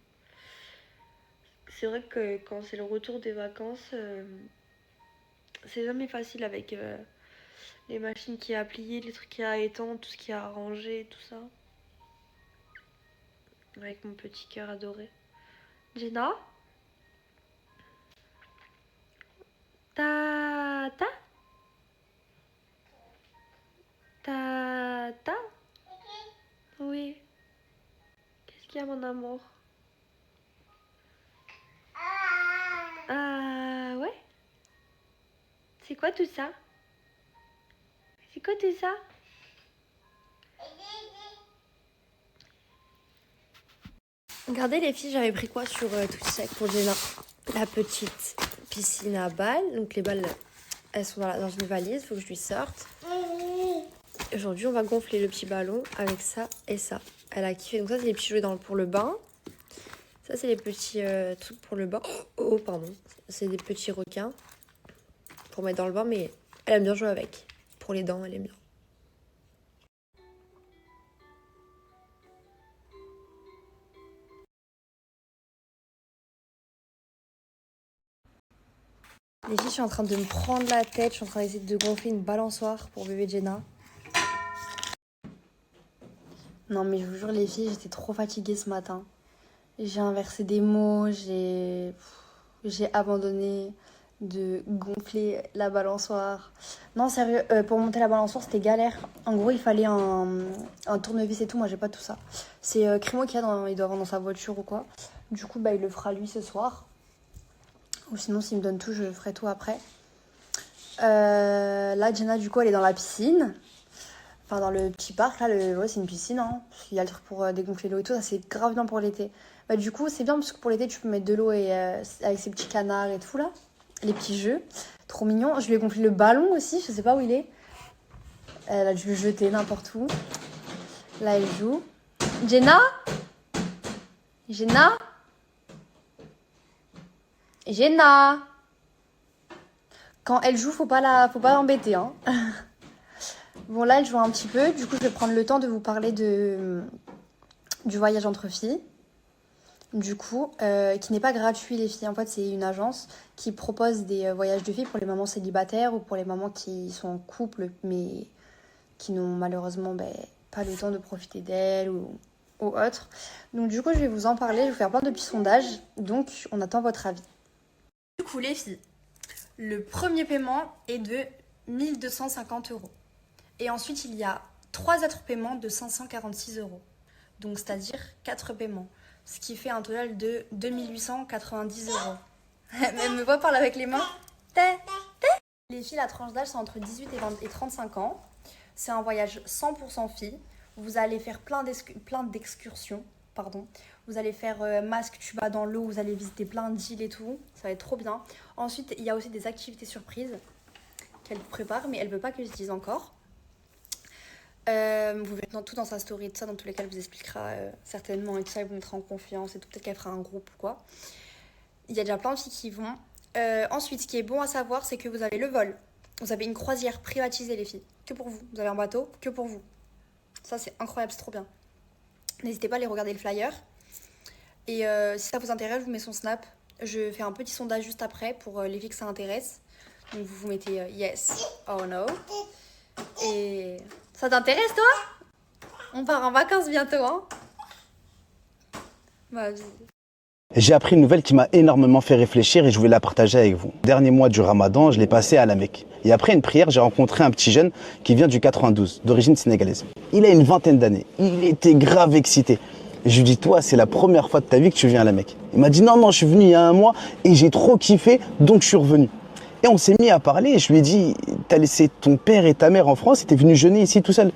C'est vrai que quand c'est le retour des vacances, c'est jamais facile avec les machines qu'il y a à plier, les trucs qu'il y a à étendre, tout ce qu'il y a à ranger, tout ça. Avec mon petit cœur adoré. Jenna? Tata? Tata? Oui. Qu'est-ce qu'il y a, mon amour? Ouais. C'est quoi tout ça? C'est quoi tout ça? Regardez les filles, j'avais pris quoi sur tout sec pour Jenna? La petite piscine à balles. Donc les balles, elles sont dans une valise, il faut que je lui sorte. Aujourd'hui, on va gonfler le petit ballon avec ça et ça. Elle a kiffé. Donc ça, c'est les petits jouets pour le bain. Ça, c'est les petits trucs pour le bain. Oh, pardon. C'est des petits requins pour mettre dans le bain, mais elle aime bien jouer avec. Pour les dents, elle aime bien. Les filles, je suis en train de me prendre la tête. Je suis en train d'essayer de gonfler une balançoire pour bébé Jenna. Non, mais je vous jure, les filles, j'étais trop fatiguée ce matin. J'ai inversé des mots, j'ai abandonné de gonfler la balançoire. Non, sérieux, pour monter la balançoire, c'était galère. En gros, il fallait un tournevis et tout. Moi, j'ai pas tout ça. C'est Crimo il doit avoir dans sa voiture ou quoi. Du coup, il le fera lui ce soir. Ou sinon, s'il me donne tout, je ferai tout après. Là, Jenna, du coup, elle est dans la piscine. Enfin, dans le petit parc, là, ouais, c'est une piscine. Hein. Il y a le truc pour dégonfler l'eau et tout. Ça, c'est grave bien pour l'été. Du coup, c'est bien parce que pour l'été, tu peux mettre de l'eau et avec ces petits canards et tout, là. Les petits jeux. Trop mignon. Je lui ai gonflé le ballon aussi. Je sais pas où il est. Elle a dû le jeter n'importe où. Là, elle joue. Jenna? Jenna? Jenna! Quand elle joue, faut pas l'embêter, hein. Bon, là, elle joue un petit peu. Du coup, je vais prendre le temps de vous parler du voyage entre filles. Du coup, qui n'est pas gratuit, les filles. En fait, c'est une agence qui propose des voyages de filles pour les mamans célibataires ou pour les mamans qui sont en couple, mais qui n'ont malheureusement pas le temps de profiter d'elles ou autre. Donc, du coup, je vais vous en parler. Je vais vous faire plein de petits sondages. Donc, on attend votre avis. Du coup, les filles, le premier paiement est de 1250 €. Et ensuite, il y a 3 autres paiements de 546 €. Donc, c'est-à-dire 4 paiements. Ce qui fait un total de 2890 €. Elle me voit parler avec les mains. Les filles, la tranche d'âge, c'est entre 18 et 35 ans. C'est un voyage 100% filles. Vous allez faire plein d'excursions. Pardon. Vous allez faire masque, tuba dans l'eau. Vous allez visiter plein d'îles et tout. Ça va être trop bien. Ensuite, il y a aussi des activités surprises qu'elle vous prépare, mais elle ne veut pas que je dise encore. Vous verrez tout dans sa story, tout ça, dans tous les cas, elle vous expliquera certainement et tout ça, elle vous mettra en confiance et tout. Peut-être qu'elle fera un groupe ou quoi. Il y a déjà plein de filles qui vont. Ensuite, ce qui est bon à savoir, c'est que vous avez le vol. Vous avez une croisière privatisée, les filles. Que pour vous. Vous avez un bateau, que pour vous. Ça, c'est incroyable, c'est trop bien. N'hésitez pas à aller regarder le flyer. Et si ça vous intéresse, je vous mets son snap. Je fais un petit sondage juste après pour les filles que ça intéresse. Donc vous vous mettez yes, oh no. Et ça t'intéresse, toi? On part en vacances bientôt, hein? Vas-y. J'ai appris une nouvelle qui m'a énormément fait réfléchir et je voulais la partager avec vous. Dernier mois du Ramadan, je l'ai passé à la Mecque. Et après une prière, j'ai rencontré un petit jeune qui vient du 92, d'origine sénégalaise. Il a une vingtaine d'années. Il était grave excité. Et je lui dis, toi, c'est la première fois de ta vie que tu viens à la Mecque. Il m'a dit, non, je suis venu il y a un mois et j'ai trop kiffé, donc je suis revenu. Et on s'est mis à parler et je lui ai dit, t'as laissé ton père et ta mère en France et t'es venu jeûner ici tout seul.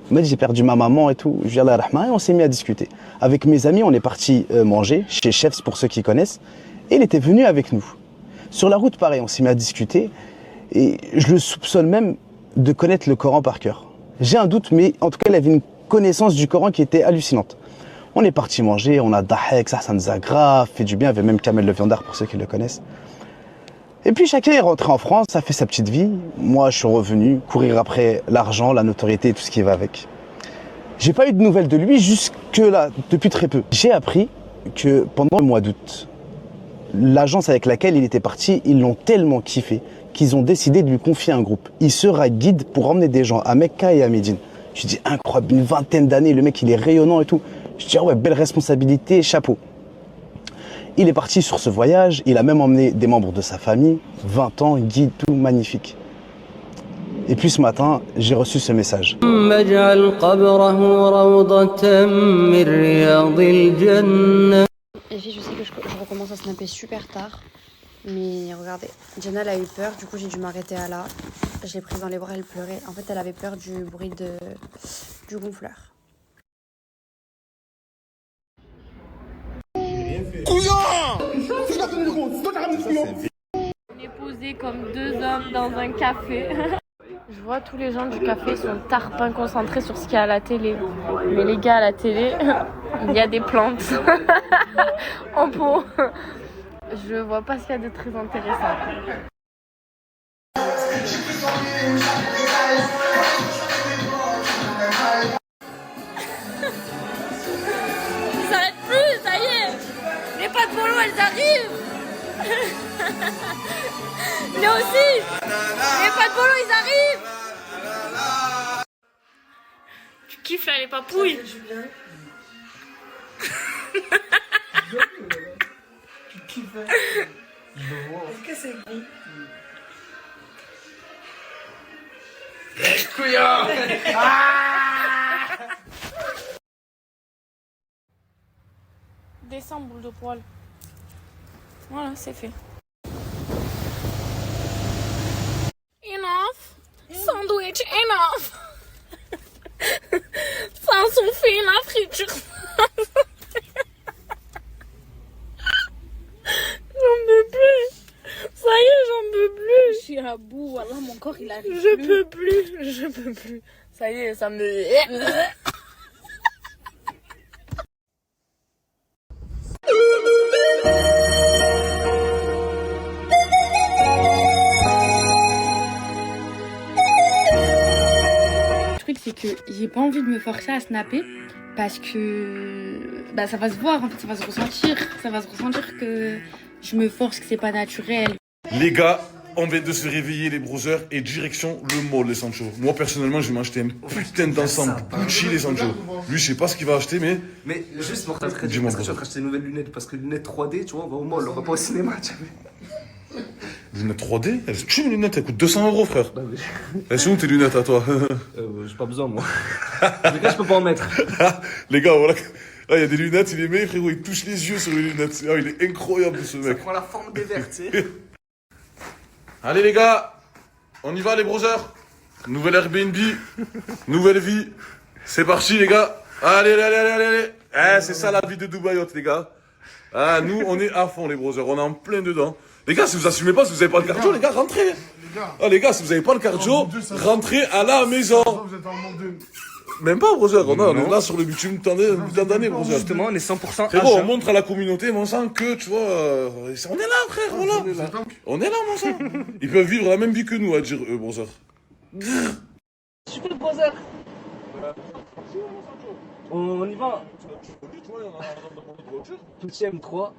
Il m'a dit, j'ai perdu ma maman et tout. Je lui ai dit, Allah rahma, et on s'est mis à discuter. Avec mes amis, on est parti manger chez Chefs pour ceux qui connaissent. Et il était venu avec nous. Sur la route, pareil, on s'est mis à discuter. Et je le soupçonne même de connaître le Coran par cœur. J'ai un doute, mais en tout cas, il avait une connaissance du Coran qui était hallucinante. On est parti manger, on a dahek, ça nous a grave fait du bien. Il y avait même Kamel le viandard pour ceux qui le connaissent. Et puis chacun est rentré en France, a fait sa petite vie. Moi, je suis revenu courir après l'argent, la notoriété et tout ce qui va avec. J'ai pas eu de nouvelles de lui jusque-là, depuis très peu. J'ai appris que pendant le mois d'août, l'agence avec laquelle il était parti, ils l'ont tellement kiffé qu'ils ont décidé de lui confier un groupe. Il sera guide pour emmener des gens à Mecca et à Médine. Je dis incroyable, une vingtaine d'années, le mec il est rayonnant et tout. Je dis ah ouais, belle responsabilité, chapeau. Il est parti sur ce voyage, il a même emmené des membres de sa famille, 20 ans, guide, tout magnifique. Et puis ce matin, j'ai reçu ce message. Les filles, je sais que je recommence à snapper super tard, mais regardez, Jenna elle a eu peur, du coup j'ai dû m'arrêter à là. Je l'ai prise dans les bras, elle pleurait. En fait, elle avait peur du bruit du gonfleur. On est posés comme deux hommes dans un café. Je vois tous les gens du café sont tarpins concentrés sur ce qu'il y a à la télé. Mais les gars, à la télé, il y a des plantes en pot. Je vois pas ce qu'il y a de très intéressant. Ils s'arrêtent plus, ça y est. Les pattes polo, elles arrivent. Lui aussi. Les pattes polo, ils arrivent. Tu kiffes là les papouilles? Tu kiffes. Je le vois. Est-ce que c'est bon? Couillard. Descends, boule de poil. Voilà, c'est fait. Enough. Sandwich, enough. Ça sont fait la friture. J'en peux plus. Ça y est, j'en peux plus. Je suis à bout. Voilà, mon corps, il arrive. Je peux plus. Ça y est, ça me... Le truc, c'est que j'ai pas envie de me forcer à snapper parce que bah, ça va se voir, en fait, ça va se ressentir. Ça va se ressentir que je me force, que c'est pas naturel. Les gars, on vient de se réveiller les brothers et direction le mall les Sancho. Moi personnellement je vais m'acheter un putain d'ensemble Gucci les Sancho. Lui je sais pas ce qu'il va acheter mais... Mais juste pour t'intéresser, parce que je vais acheter des nouvelles lunettes, parce que les lunettes 3D, tu vois, on va au mall, on va pas au cinéma, tu vois. Lunettes 3D? Elles sont chères les lunettes, elles coûtent 200 € frère. Bah oui. Elles sont où tes lunettes à toi? J'ai pas besoin moi. Les gars je peux pas en mettre. Les gars voilà, Ah, il y a des lunettes, il les met, frérot, il touche les yeux sur les lunettes. Ah, il est incroyable ce mec. Ça prend la forme des verres, tu sais. Allez les gars, on y va les brothers. Nouvelle Airbnb, nouvelle vie. C'est parti les gars. Allez, allez, allez, allez, allez. Eh, c'est ça la vie de Dubaï, les gars. Ah, nous, on est à fond les brothers, on est en plein dedans. Les gars, si vous assumez pas, si vous avez pas le cardio, les gars, rentrez. Ah les gars, si vous avez pas le cardio, rentrez à la maison. Même pas, brother, on est là sur le bitume d'année, brother. Justement, on est 100% frérot, on montre à la communauté, mon sang, que, tu vois, on est là, frère, voilà. On est là, mon sang. Ils peuvent vivre la même vie que nous, à dire eux, brother. Super, brother. On y va. Petit M3.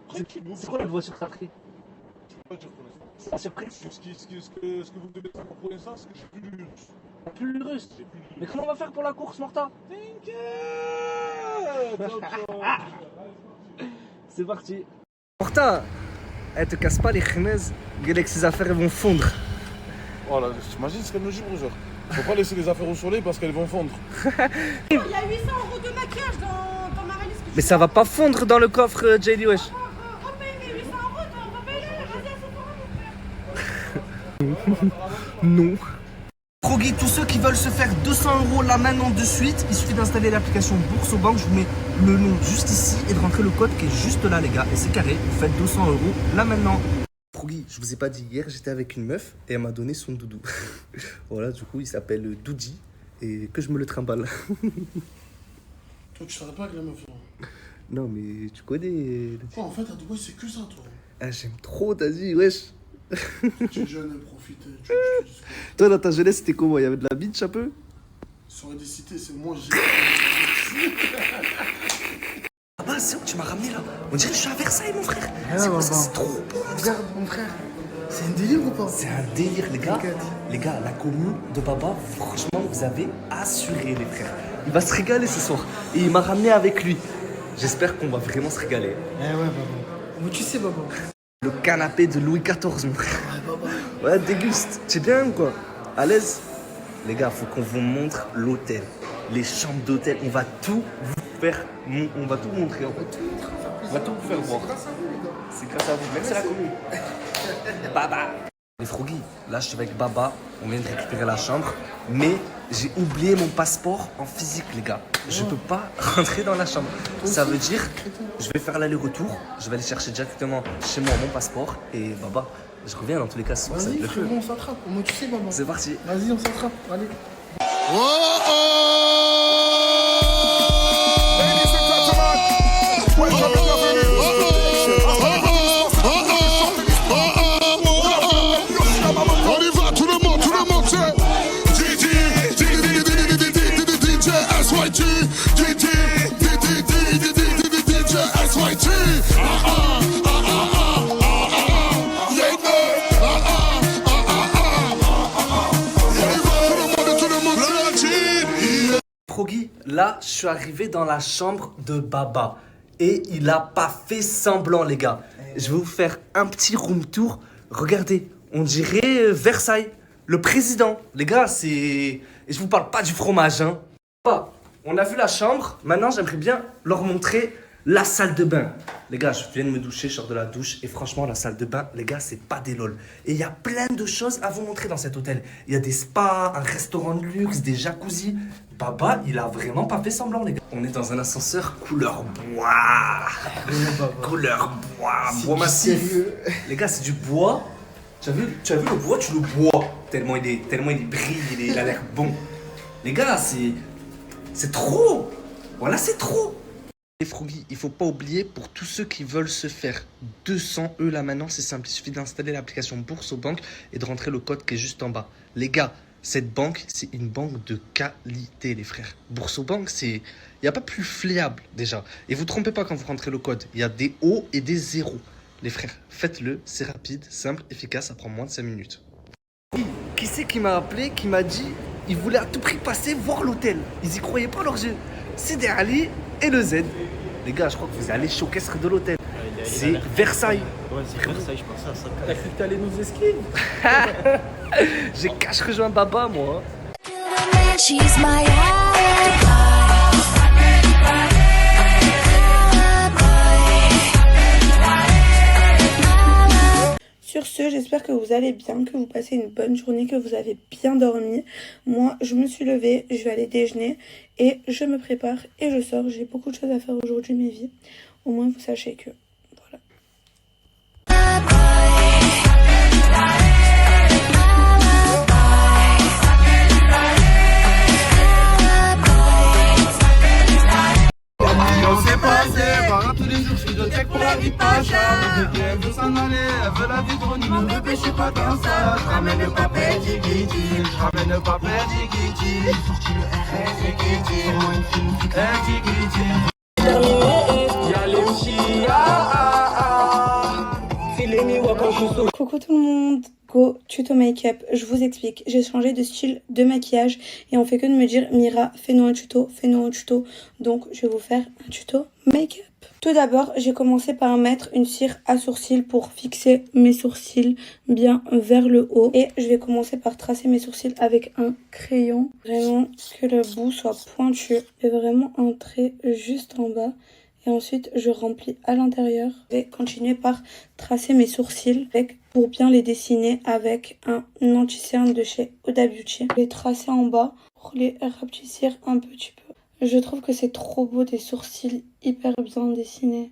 C'est quoi la voiture que t'as pris? C'est la surprise. Ce que vous devez savoir pour l'instant, c'est que je suis plus russe. Plus russe. Mais comment on va faire pour la course, Martha? C'est parti. Martha, elle te casse pas les chenaises. Avec ses affaires, elles vont fondre. Oh là, t'imagines ce qu'elle me dit, brother. Faut pas laisser les affaires au soleil parce qu'elles vont fondre. Il y a 800 € de maquillage dans ma valise. Mais ça va pas fondre dans le coffre, JD Wesh. Repaye mes 800 €, on va payer les vas-y, Non. Froggy, tous ceux qui veulent se faire 200 € là maintenant de suite, il suffit d'installer l'application Bourse au Banque. Je vous mets le nom juste ici et de rentrer le code qui est juste là, les gars. Et c'est carré, vous faites 200 € là maintenant. Froggy, je vous ai pas dit hier, j'étais avec une meuf et elle m'a donné son doudou. Voilà, du coup, il s'appelle Doudi et que je me le trimballe. Toi, tu savais pas avec la meuf, là. Non, mais tu connais. Oh, en fait, à Dubaï, c'est que ça, toi. Ah, j'aime trop, t'as dit, wesh. Tu es jeune, elle profite. Toi, dans ta jeunesse, c'était comment? Il y avait de la bitch un peu? Sur des cités, c'est moi, j'ai. Ah bah, c'est où tu m'as ramené là? On dirait que je suis à Versailles, mon frère. Ah, C'est quoi ça? C'est trop beau. Regarde, mon frère. C'est un délire ou pas? C'est un délire, les gars. Les gars, la commune de Baba, franchement, vous avez assuré, les frères. Il va se régaler ce soir. Et il m'a ramené avec lui. J'espère qu'on va vraiment se régaler. Eh ouais, Baba. Mais tu sais, Baba. Le canapé de Louis XIV, mon frère. Ouais, déguste. Tu es bien ou quoi? À l'aise? Les gars, faut qu'on vous montre l'hôtel. Les chambres d'hôtel. On va tout vous faire. On va tout montrer. On va tout vous faire voir. C'est grâce à vous. Merci la commune. Baba. Les Froggy, là je suis avec Baba. On vient de récupérer la chambre. Mais j'ai oublié mon passeport en physique, les gars. Je peux pas rentrer dans la chambre. Ça veut dire, je vais faire l'aller-retour. Je vais aller chercher directement chez moi mon passeport. Et Baba, je reviens dans tous les cas. Vas-y, frérot, on s'attrape. Moi, tu sais, Baba. C'est parti. Vas-y, on s'attrape. Allez. Froggy, là, je suis arrivé dans la chambre de Baba. Et il a pas fait semblant, les gars. Je vais vous faire un petit room tour. Regardez, on dirait Versailles. Le président. Les gars, c'est... Et je vous parle pas du fromage, hein. On a vu la chambre. Maintenant, j'aimerais bien leur montrer la salle de bain. Les gars, je viens de me doucher, je sors de la douche. Et franchement, la salle de bain, les gars, c'est pas des lol. Et il y a plein de choses à vous montrer dans cet hôtel. Il y a des spas, un restaurant de luxe, des jacuzzis. Baba, il a vraiment pas fait semblant, les gars. On est dans un ascenseur couleur bois. Couleur bois, bois massif. Les gars, c'est du bois. Tu as vu le bois, tu le bois. Tellement il brille, il a l'air bon. Les gars, c'est trop. Voilà, c'est trop. Les Froggy, il faut pas oublier, pour tous ceux qui veulent se faire 200 € là maintenant, c'est simple. Il suffit d'installer l'application Bourse au Banque et de rentrer le code qui est juste en bas. Les gars, cette banque, c'est une banque de qualité, les frères. Bourse au Banque, il n'y a pas plus fiable déjà. Et vous trompez pas quand vous rentrez le code. Il y a des hauts et des zéros. Les frères, faites-le, c'est rapide, simple, efficace, ça prend moins de 5 minutes. Qui c'est qui m'a appelé, qui m'a dit ils voulaient à tout prix passer voir l'hôtel. Ils y croyaient pas leurs yeux. C'est Ali et le Z. Les gars, je crois que vous allez choquer ce de l'hôtel. C'est Versailles. Ouais, c'est Versailles, je pensais à ça. T'as cru que t'allais nous esquiver? J'ai cache rejoint Baba, moi. She's my alibi. que j'espère que vous allez bien, que vous passez une bonne journée, que vous avez bien dormi. Moi, je me suis levée, je vais aller déjeuner et je me prépare et je sors. J'ai beaucoup de choses à faire aujourd'hui, mes vies. Au moins, vous sachez que... Voilà. On s'est passé, par tous les jours, je suis de tech pour la vie pas chère. Elle veut s'en aller, elle veut la vie trop nulle. Bébé, je suis pas dans ça. Je ramène le papé, tiki-tiki. Je ramène le papé, tiki-tiki. Coucou tout le monde, go tuto make-up. Je vous explique, j'ai changé de style de maquillage et on fait que de me dire Mira, fais-nous un tuto, fais-nous un tuto. Donc je vais vous faire un tuto make-up. Tout d'abord, j'ai commencé par mettre une cire à sourcils pour fixer mes sourcils bien vers le haut. Et je vais commencer par tracer mes sourcils avec un crayon. Vraiment que le bout soit pointu. Et vraiment un trait juste en bas. Et ensuite, je remplis à l'intérieur. Je vais continuer par tracer mes sourcils pour bien les dessiner avec un anti-cerne de chez Huda Beauty. Je vais tracer en bas pour les rapetisser un petit peu. Je trouve que c'est trop beau, des sourcils hyper bien dessinés,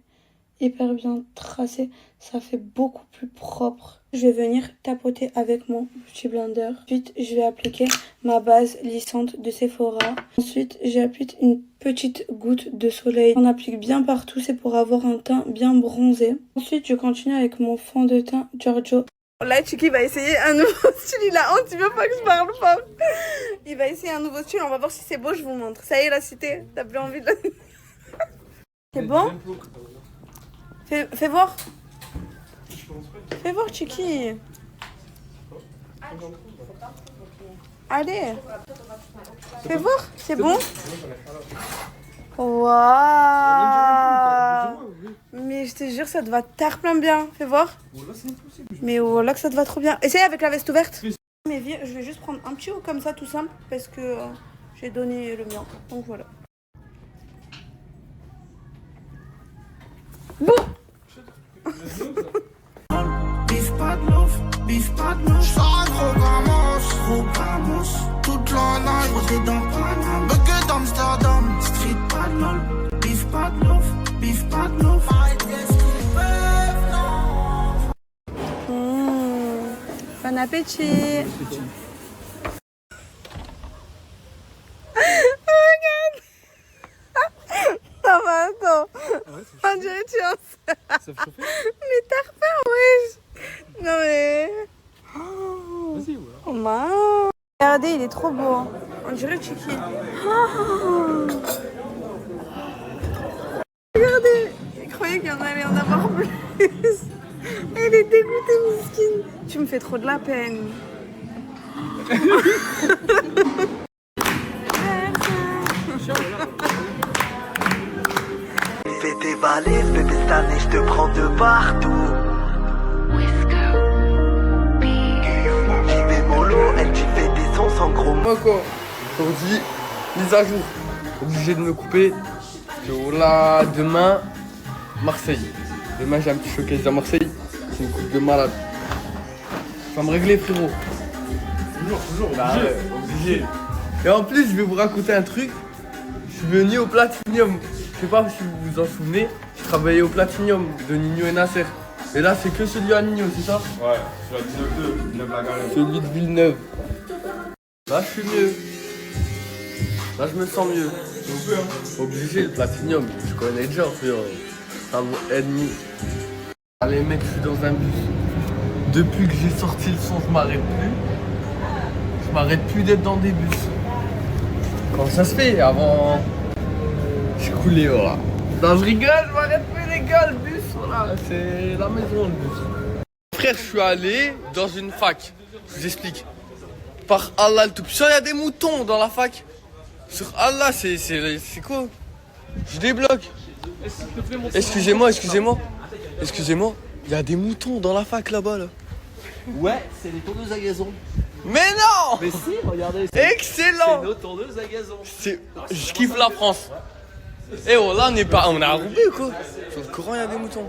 hyper bien tracés. Ça fait beaucoup plus propre. Je vais venir tapoter avec mon Beauty Blender. Ensuite, je vais appliquer ma base lissante de Sephora. Ensuite, j'applique une petite goutte de soleil. On applique bien partout, c'est pour avoir un teint bien bronzé. Ensuite, je continue avec mon fond de teint Giorgio. Là, Chiki va essayer un nouveau style. Il a honte, il veut pas que je parle fort. Il va essayer un nouveau style. On va voir si c'est beau, je vous montre. Ça y est, la cité. T'as plus envie de la... C'est bon? Fais voir. Fais voir, Chiki. Allez. Fais voir, c'est bon? Waouh. Mais je te jure, ça te va tarpin bien. Fais voir. Mais voilà que ça te va trop bien. Essaye avec la veste ouverte. Mais viens, je vais juste prendre un petit haut comme ça, tout simple, parce que j'ai donné le mien. Donc voilà. Bon. Bif pas de love, bif pas de mouche. Ça Rogamos, toute la night. J'étais dans Paname, bucket d'Amsterdam. Street pas de lol, bif pas de love, bif pas de love. Bon appétit. Regarde. Non mais attends. On dirait que tu es enceinte. Mais tarpin, wesh. Non mais... Vas-y, ouais. Oh mince. Regardez, il est trop beau. On dirait Chiki. Oh. Regardez. Il croyait qu'il y en allait en avoir plus. Elle est dégoûtée, miskine. Tu me fais trop de la peine. Fais tes valises, bébé, cette année, je te prends de partout. J'y vais mollo, elle tu fais des sons sans gros mots. Encore, aujourd'hui, mise à jour. Obligé de me couper. Parce que voilà, demain, Marseille. Demain, j'ai un petit showcase à Marseille. C'est une coupe de malade. Ça va me régler, frérot. Toujours, bah, obligé. Obligé. Et en plus, je vais vous raconter un truc. Je suis venu au Platinium. Je sais pas si vous vous en souvenez. Je travaillais au Platinium de Nino et Nasser. Et là, c'est que celui à Nino, c'est ça? Ouais, celui à 19-2, Villeneuve la Galère. Celui de Villeneuve. Là, je suis mieux. Là, je me sens mieux. Obligé, le Platinium. Je connais déjà, frérot. Ça vaut ennemi. Allez, mec, je suis dans un bus. Depuis que j'ai sorti le son, je m'arrête plus. Je m'arrête plus d'être dans des bus. Comment ça se fait? Avant, je coulais, voilà. Non, je rigole, je m'arrête plus, les gars, le bus, voilà. C'est la maison, le bus. Frère, je suis allé dans une fac. Je vous explique. Par Allah, le tout puissant, il y a des moutons dans la fac. Sur Allah, c'est quoi? Je débloque. Excusez-moi. Il y a des moutons dans la fac là-bas, là. Ouais, c'est les tondeuses à gazon. Mais non! Mais si, regardez. Excellent! C'est nos tondeuses à gazon. Je kiffe la France. Eh oh, là, on est à Roubaix ou quoi? Sur le Coran, il y a des moutons.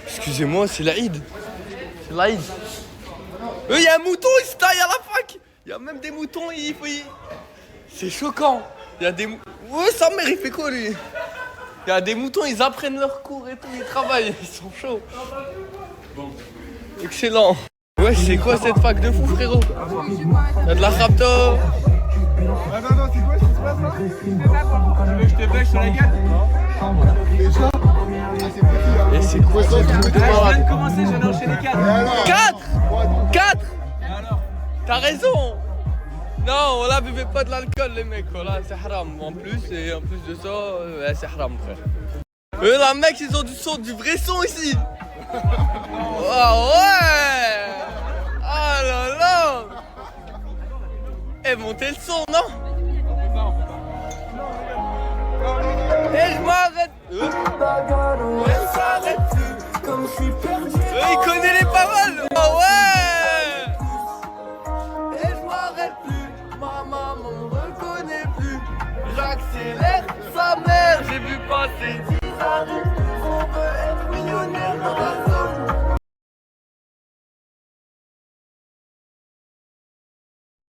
Excusez-moi, c'est l'Aïd. C'est l'Aïd. Il y a un mouton, il se taille à la fac. Il y a même des moutons, c'est choquant. Il y a des ouais, sa mère, il fait quoi lui? Il y a des moutons, ils apprennent leur cours et tout, ils travaillent, ils sont chauds. Bon. Excellent. Ouais, c'est quoi cette fac de fou, frérot? Il y a de la raptor. Ah non, c'est quoi ce qui se passe là? Tu veux que je te bêche sur la gueule? Déjà? Et c'est quoi ce truc de Je viens malade? de commencer, je viens d'enchaîner 4. 4. T'as raison. Non, on la buvait pas de l'alcool les mecs, voilà, c'est haram en plus, et en plus de ça, c'est haram frère. La mec, ils ont du vrai son ici. Ah ouais. Ah là là. Eh, montez le son, non? Eh, je m'arrête. Elle s'arrête plus, comme je suis perdu. Il connaît les paroles. Ah ouais. Et je m'arrête plus, ma maman me reconnaît plus. J'accélère sa mère, j'ai vu passer 10 années. On veut être millionnaire dans la zone.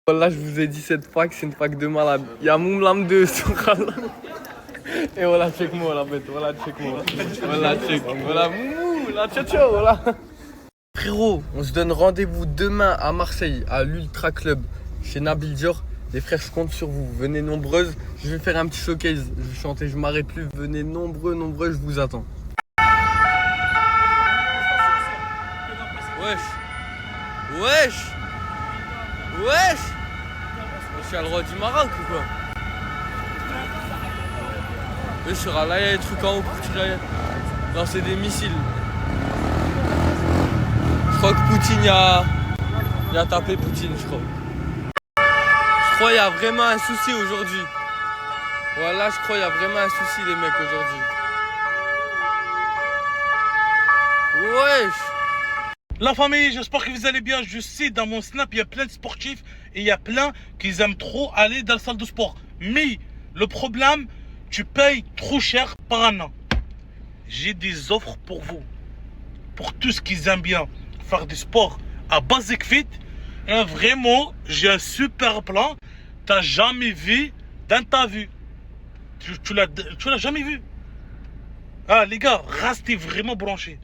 Là, je vous ai dit, cette fac, c'est une fac de malade. Il y a Moumlam 2 sur Allah. Et voilà, check-moi la bête, voilà, check-moi. Voilà, check, voilà, moumou, la tcha-tcha, voilà. Frérot, on se donne rendez-vous demain à Marseille, à l'Ultra Club, chez Nabil Dior. Les frères, je compte sur vous. Venez nombreuses. Je vais faire un petit showcase. Je vais chanter, je m'arrête plus. Venez nombreux, je vous attends. Wesh. Wesh. Wesh. Je suis le roi du Maroc ou quoi? Oui, sur là, il y a des trucs en haut pour tirer. Lancer des missiles. Je crois que Poutine il a tapé Poutine, je crois. Je crois qu'il y a vraiment un souci aujourd'hui. Voilà, je crois qu'il y a vraiment un souci les mecs aujourd'hui. Wesh. La famille, j'espère que vous allez bien. Je sais, dans mon snap, il y a plein de sportifs et il y a plein qui aiment trop aller dans la salle de sport. Mais le problème, tu payes trop cher par un an. J'ai des offres pour vous. Pour tous qui aiment bien faire du sport à Basic Fit. Et vraiment, j'ai un super plan. Tu n'as jamais vu dans ta vie. Tu l'as jamais vu. Ah les gars, restez vraiment branchés.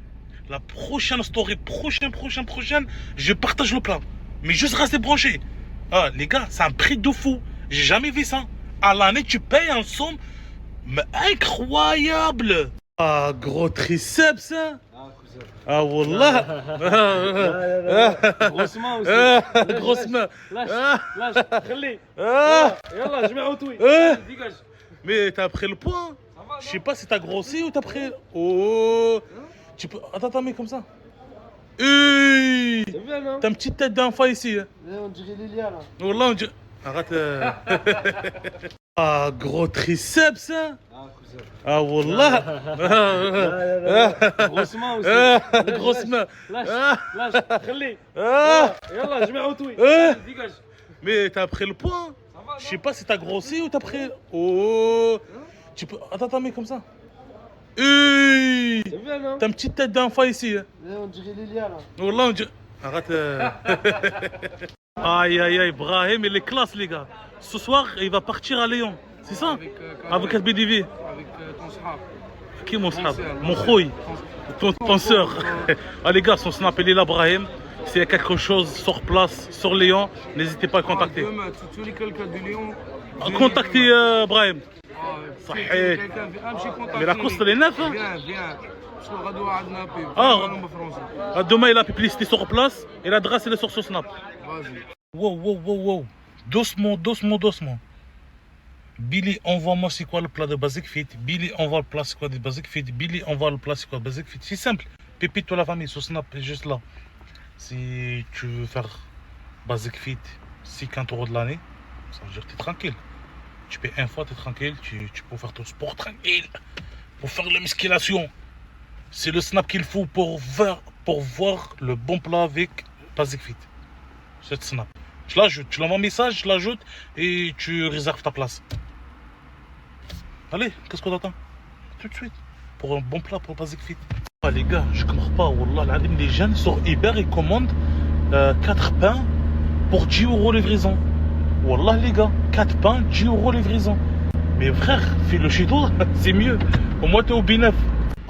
La prochaine story, prochaine, je partage le plan. Mais juste restez branchés. Ah les gars, c'est un prix de fou. J'ai jamais vu ça. À l'année, tu payes un somme mais incroyable. Ah, gros triceps, hein. Ah, wallah. Grosse main aussi. Grosse main. Lâche, خليه. Yallah, je mets au tout. Dégage. Mais t'as pris le poids. Je sais pas si t'as grossi ou t'as pris. Oh. Tu peux. Attends, mais comme ça. Hey. T'as une petite tête d'enfant ici. Hein. On dirait Lilia là. Wallah, on dirait. Arrête. Ah, gros triceps, hein. Ah, wallah. Grosse main aussi. Grosse main. Lâche, خليه. Yallah, je mets au tout. Dégage. Mais t'as pris le poids. Je sais pas si t'as grossi ou t'as pris. Oh. Tu peux. Attends, mais comme ça. Hey. T'as une petite tête d'enfant ici. Hein. On dirait Lilia là. Wallah, on dirait. Arrête. Aïe, Brahim, il est classe, les gars. Ce soir, il va partir à Lyon. C'est ça? Avec SBDV. Avec ton sahab. Qui mon sahab? Mon khoui. Ton sœur. Ah, les gars, son snap, il est là, Brahim. S'il y a quelque chose sur place, sur Lyon, n'hésitez pas à le contacter. Demain, tu es quelqu'un de Lyon. Contactez Brahim. صحيح. Mais la course, elle est neuve. Viens. Ah, demain, il a publicité sur place et l'adresse, elle est sur son snap. Wow. Doucement. Billy, envoie-moi c'est quoi le plat de Basic Fit. Billy, envoie le plat c'est quoi de Basic Fit. Billy, envoie le plat c'est quoi de Basic Fit. C'est simple. Pépite toi la famille, sur snap, juste là. Si tu veux faire Basic Fit, 50 € de l'année, ça veut dire que tu es tranquille. Tu payes une fois, tu es tranquille. Tu peux faire ton sport tranquille. Pour faire la musculation. C'est le snap qu'il faut pour voir le bon plat avec Basic Fit. Cette snap. Je l'ajoute, tu l'envoies un message, je l'ajoute et tu réserves ta place. Allez, qu'est-ce qu'on attend? Tout de suite. Pour un bon plat pour Basic Fit. Ah les gars, je comprends pas. Wallah, les jeunes sur Uber, ils commandent 4 pains pour 10 € livraison. Wallah les gars, 4 pains, 10 € livraison. Mais frère, fais-le chez toi, c'est mieux. Au moins t'es au B9.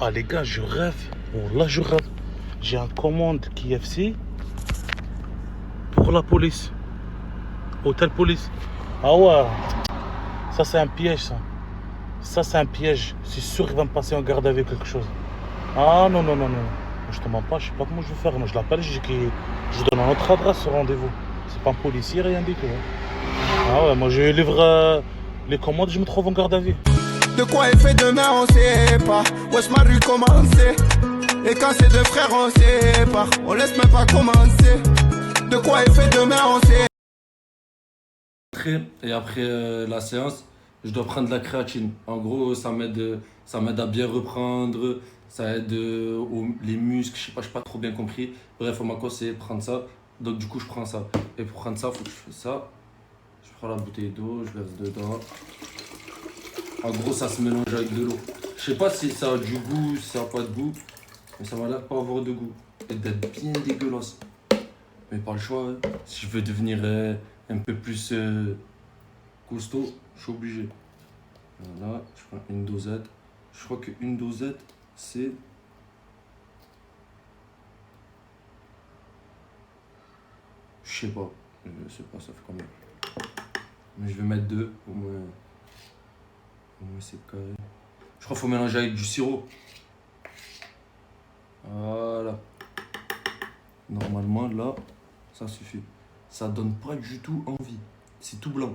Ah les gars, je rêve. Wallah je rêve. J'ai un commande KFC pour la police. Hôtel police. Ah ouais. Ça c'est un piège ça. Ça c'est un piège. C'est sûr qu'il va me passer en garde avec quelque chose. Ah non, non, non, non. Je te mens pas, je sais pas comment je vais faire. Moi je l'appelle, je donne un autre adresse au rendez-vous. C'est pas un policier, rien du tout. Ah ouais, moi je livre les commandes, je me trouve en garde à vue. De quoi est fait demain on sait pas. Wesh ma rue commencer. Et quand c'est deux frères on sait pas. On laisse même pas commencer. De quoi est fait demain on sait. Et après la séance, je dois prendre de la créatine. En gros, ça m'aide à bien reprendre, ça aide les muscles, je sais pas trop bien compris. Bref, on m'a conseillé de prendre ça, donc du coup je prends ça. Et pour prendre ça, faut que je fasse ça. Je prends la bouteille d'eau, je verse dedans. En gros, ça se mélange avec de l'eau. Je sais pas si ça a du goût, si ça a pas de goût, mais ça m'a l'air pas avoir de goût et d'être bien dégueulasse. Mais pas le choix, hein. Si je veux devenir un peu plus costaud, je suis obligé. Voilà, je prends une dosette. Je crois qu'une dosette, c'est... Je sais pas, ça fait combien. Mais je vais mettre 2, au moins c'est carré. Je crois qu'il faut mélanger avec du sirop. Voilà. Normalement, là, ça suffit. Ça donne pas du tout envie. C'est tout blanc.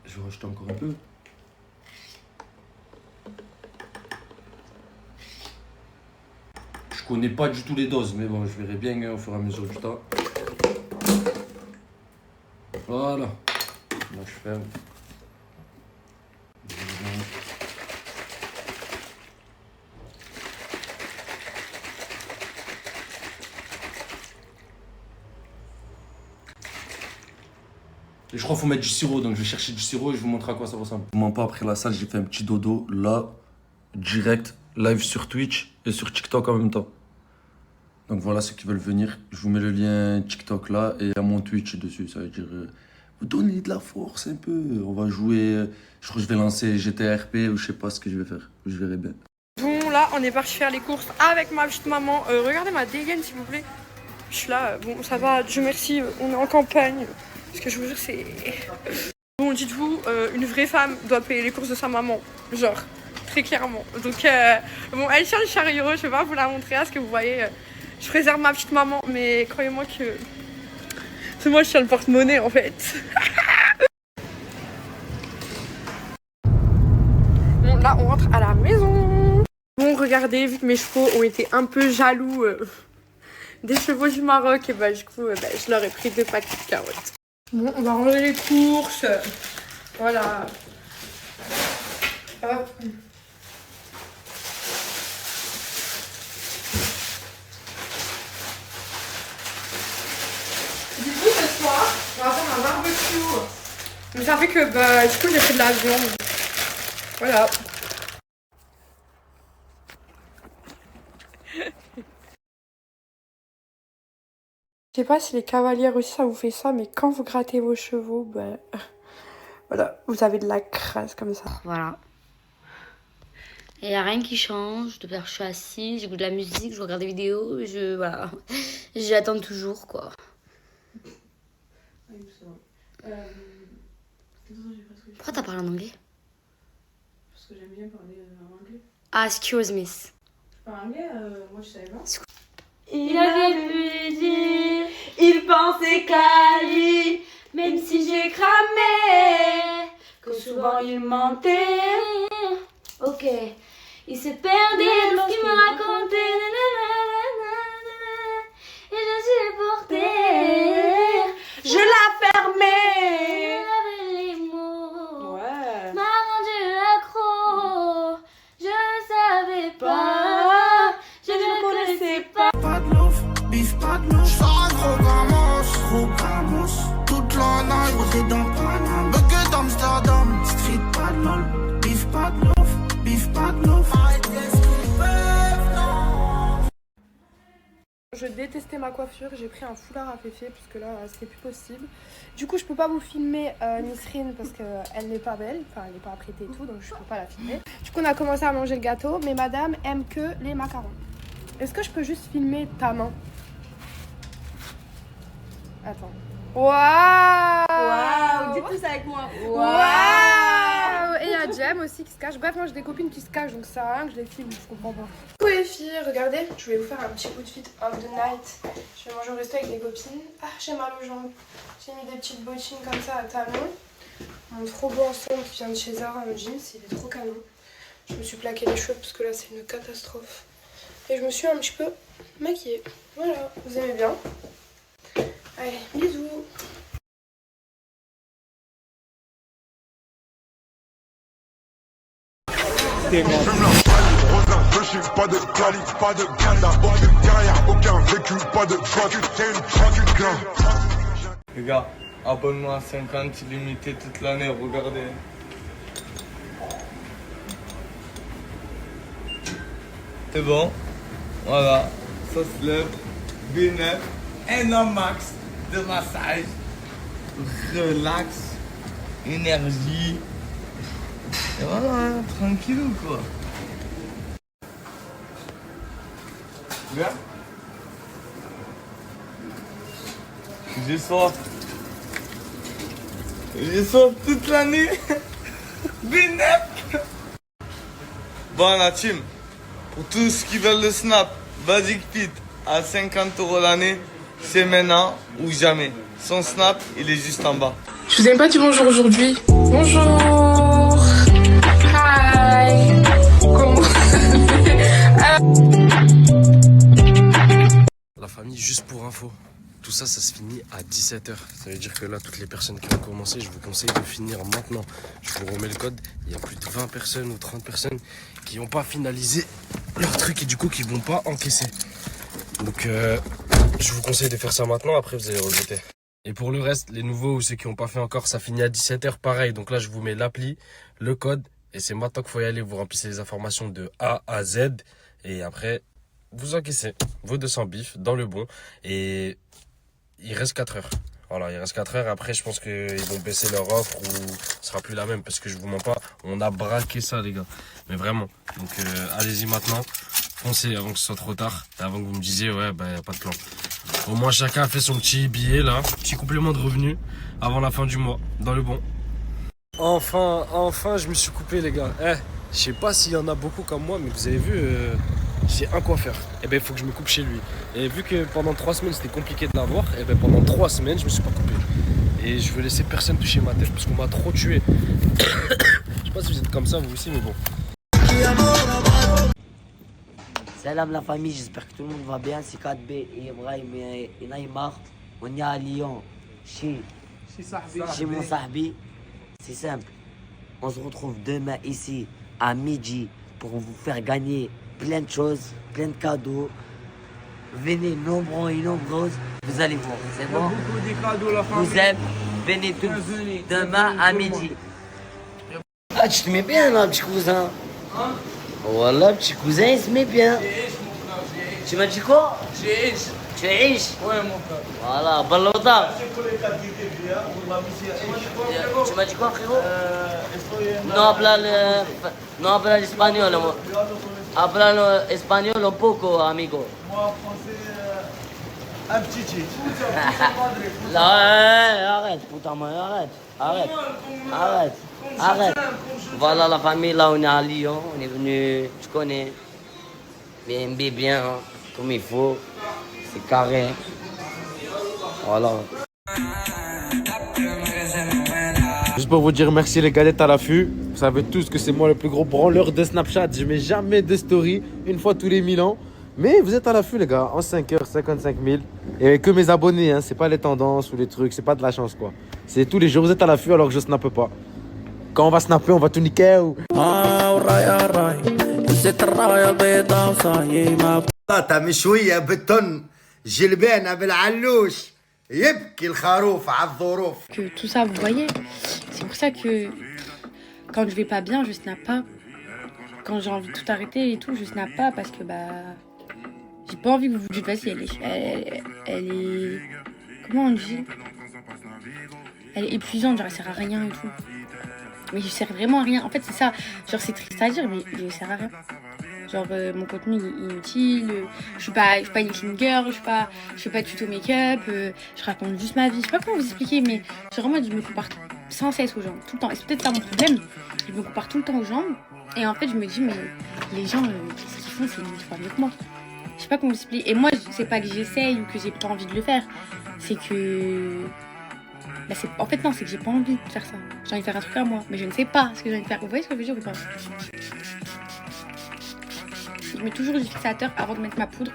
Je vais rajouter encore un peu. Je connais pas du tout les doses, mais bon, je verrai bien au fur et à mesure du temps. Voilà. Là, je ferme. Et je crois qu'il faut mettre du sirop, donc je vais chercher du sirop et je vous montre à quoi ça ressemble. Moi pas après la salle, j'ai fait un petit dodo là, direct, live sur Twitch et sur TikTok en même temps. Donc voilà ceux qui veulent venir, je vous mets le lien TikTok là et il y a mon Twitch dessus, ça veut dire vous donnez de la force un peu. On va jouer, je crois que je vais lancer GTRP ou je sais pas ce que je vais faire, je verrai bien. Bon là on est parti faire les courses avec ma petite maman, regardez ma dégaine s'il vous plaît. Je suis là, bon ça va, Dieu merci, on est en campagne. Parce que je vous jure, c'est... Bon, dites-vous, une vraie femme doit payer les courses de sa maman. Genre, très clairement. Donc, bon, elle tient le chariot, je vais pas vous la montrer, à ce que vous voyez. Je préserve ma petite maman, mais croyez-moi que... C'est moi qui tiens le porte-monnaie, en fait. Bon, là, on rentre à la maison. Bon, regardez, vu que mes chevaux ont été un peu jaloux des chevaux du Maroc, et bah, du coup, je leur ai pris 2 paquets de carottes. Bon, on va ranger les courses. Voilà. Hop. Du coup, ce soir, on va faire un barbecue. Mais ça fait que, du coup, j'ai fait de la viande. Voilà. Je sais pas si les cavalières aussi ça vous fait ça, mais quand vous grattez vos chevaux, voilà, vous avez de la crasse comme ça. Voilà. Il n'y a rien qui change. Depuis que je suis assise, j'écoute de la musique, je regarde des vidéos, voilà. J'attends toujours, quoi. Pourquoi t'as parlé en anglais? Parce que j'aime bien parler en anglais. Ah, excuse me. Tu parles anglais? Moi je savais pas. Il avait pu dire, il pensait qu'à lui, même si j'ai cramé, que souvent il mentait. Ok, il s'est perdu dans ce qu'il me racontait, et je suis portée. Je la fermais. Les mots m'a rendu accro. Je ne savais pas, je ne connaissais pas. Pas de love, bif pas de louche. Trop gamos. Toute la night, rosé dans Paname. Bucket d'Amsterdam, street pas de lol. Bif pas de love, bif pas de love. Je détestais ma coiffure, j'ai pris un foulard à féfier parce que là c'était plus possible. Du coup je peux pas vous filmer Nisrine parce qu'elle n'est pas belle, enfin elle n'est pas apprêtée et tout donc je peux pas la filmer. Du coup on a commencé à manger le gâteau mais madame aime que les macarons. Est-ce que je peux juste filmer ta main? Attends. Waouh! Dis tout ça avec moi. Waouh! Et il y a Jem aussi qui se cache. Bref, moi j'ai des copines qui se cachent donc ça sert à rien que je les filme, je comprends pas. Coucou les filles, regardez, je vais vous faire un petit outfit of the night. Je vais manger au resto avec mes copines. Ah, j'ai mal aux jambes. J'ai mis des petites bottines comme ça à talons. Mon trop beau ensemble qui vient de chez Zara, un jeans, il est trop canon. Je me suis plaqué les cheveux parce que là c'est une catastrophe. Et je me suis un petit peu maquillée. Voilà, vous aimez bien? Allez, bisous. Je suis pas de qualité, pas de ganda, aucune carrière, aucun vécu, pas de choix, tu tiens, Les gars, abonne-moi à 50 illimité toute l'année, regardez. C'est bon, voilà, ça se lève, B9, énorme max de massage, relax, énergie, et voilà, hein, tranquillou quoi. Bien. J'ai soif. J'ai soif toute l'année. B9. Bon la team, pour tous ceux qui veulent le snap, Basic Fit à 50 € l'année, c'est maintenant ou jamais. Son snap, il est juste en bas. Je vous ai pas dit bonjour aujourd'hui. Bonjour. Hi. Comment? La famille, juste pour info, tout ça, ça se finit à 17 h. Ça veut dire que là, toutes les personnes qui ont commencé, je vous conseille de finir maintenant. Je vous remets le code. Il y a plus de 20 personnes ou 30 personnes qui n'ont pas finalisé leur truc et du coup qui vont pas encaisser. Donc, je vous conseille de faire ça maintenant. Après, vous allez regretter. Et pour le reste, les nouveaux ou ceux qui n'ont pas fait encore, ça finit à 17 h pareil. Donc là, je vous mets l'appli, le code et c'est maintenant qu'il faut y aller. Vous remplissez les informations de A à Z et après, vous encaissez vos 200 bifs dans le bon et il reste 4 heures. Voilà, il reste 4 heures. Après, je pense qu'ils vont baisser leur offre ou ce sera plus la même parce que je vous mens pas. On a braqué ça, les gars. Mais vraiment. Donc, allez-y maintenant. Foncez avant que ce soit trop tard. Et avant que vous me disiez, ouais, bah, y a pas de plan. Au moins, chacun a fait son petit billet, là. Petit complément de revenu avant la fin du mois. Dans le bon. Enfin, je me suis coupé, les gars. Je sais pas s'il y en a beaucoup comme moi, mais vous avez vu, j'ai un coiffeur. Et ben, il faut que je me coupe chez lui. Et vu que pendant 3 semaines, c'était compliqué de l'avoir, et ben, pendant 3 semaines, je me suis pas coupé. Et je veux laisser personne toucher ma tête parce qu'on m'a trop tué. Je sais pas si vous êtes comme ça, vous aussi, mais bon. Salam la famille, j'espère que tout le monde va bien. C'est 4B et Ibrahim et Neymar. On est à Lyon, chez mon sahbi. C'est simple. On se retrouve demain ici à midi pour vous faire gagner plein de choses, plein de cadeaux. Venez nombreux et nombreuses, vous allez voir, c'est bon? Vous aime, venez tous demain à midi. Ah, tu te mets bien là, petit cousin. Voilà, petit cousin, il se met bien. Tu m'as dit quoi? Tu es riche? Ouais, mon frère. Voilà, balota. Tu m'as dit quoi, frérot? No habla l'espagnol. Habla espagnol un poco, amigo. Moi, français, un petit. Arrête, putain, arrête. Voilà la famille, là on est à Lyon, on est venu, tu connais, bien, hein, comme il faut, c'est carré. Voilà. Juste pour vous dire merci les gars d'être à l'affût. Vous savez tous que c'est moi le plus gros branleur de Snapchat. Je mets jamais de story, une fois tous les 1000 ans. Mais vous êtes à l'affût les gars, en 5 heures, 55 000. Et que mes abonnés, hein, c'est pas les tendances ou les trucs, c'est pas de la chance quoi. C'est tous les jours, vous êtes à l'affût alors que je snappe pas. Quand on va snapper, on va tout niquer ou... مشوية بالطن جلبانة بالعلوش يبكي الخروف على الظروف. Que tout ça, vous voyez, c'est pour ça que quand je vais pas bien, je snap pas. Quand j'ai envie de tout arrêter et tout, je snap pas parce que bah j'ai pas envie que vous vous dites, vas-y, elle est... Comment on dit? Elle est épuisante, genre elle sert à rien et tout. Mais je sers vraiment à rien. En fait, c'est ça. Genre, c'est triste à dire, mais je sers à rien. Genre, mon contenu il est inutile. Je suis pas une clean girl. Je fais pas de tuto make-up. Je raconte juste ma vie. Je sais pas comment vous expliquer, mais genre, moi, je me compare sans cesse aux gens. Tout le temps. Et c'est peut-être ça mon problème. Je me compare tout le temps aux gens. Et en fait, je me dis, mais les gens, qu'est-ce qu'ils font? C'est 1000 fois mieux que moi. Je sais pas comment vous expliquer. Et moi, c'est pas que j'essaye ou que j'ai pas envie de le faire. C'est que... Bah en fait non, c'est que j'ai pas envie de faire ça. J'ai envie de faire un truc à moi, mais je ne sais pas ce que j'ai envie de faire. Vous voyez ce que je veux dire ou pas? Je mets toujours du fixateur avant de mettre ma poudre.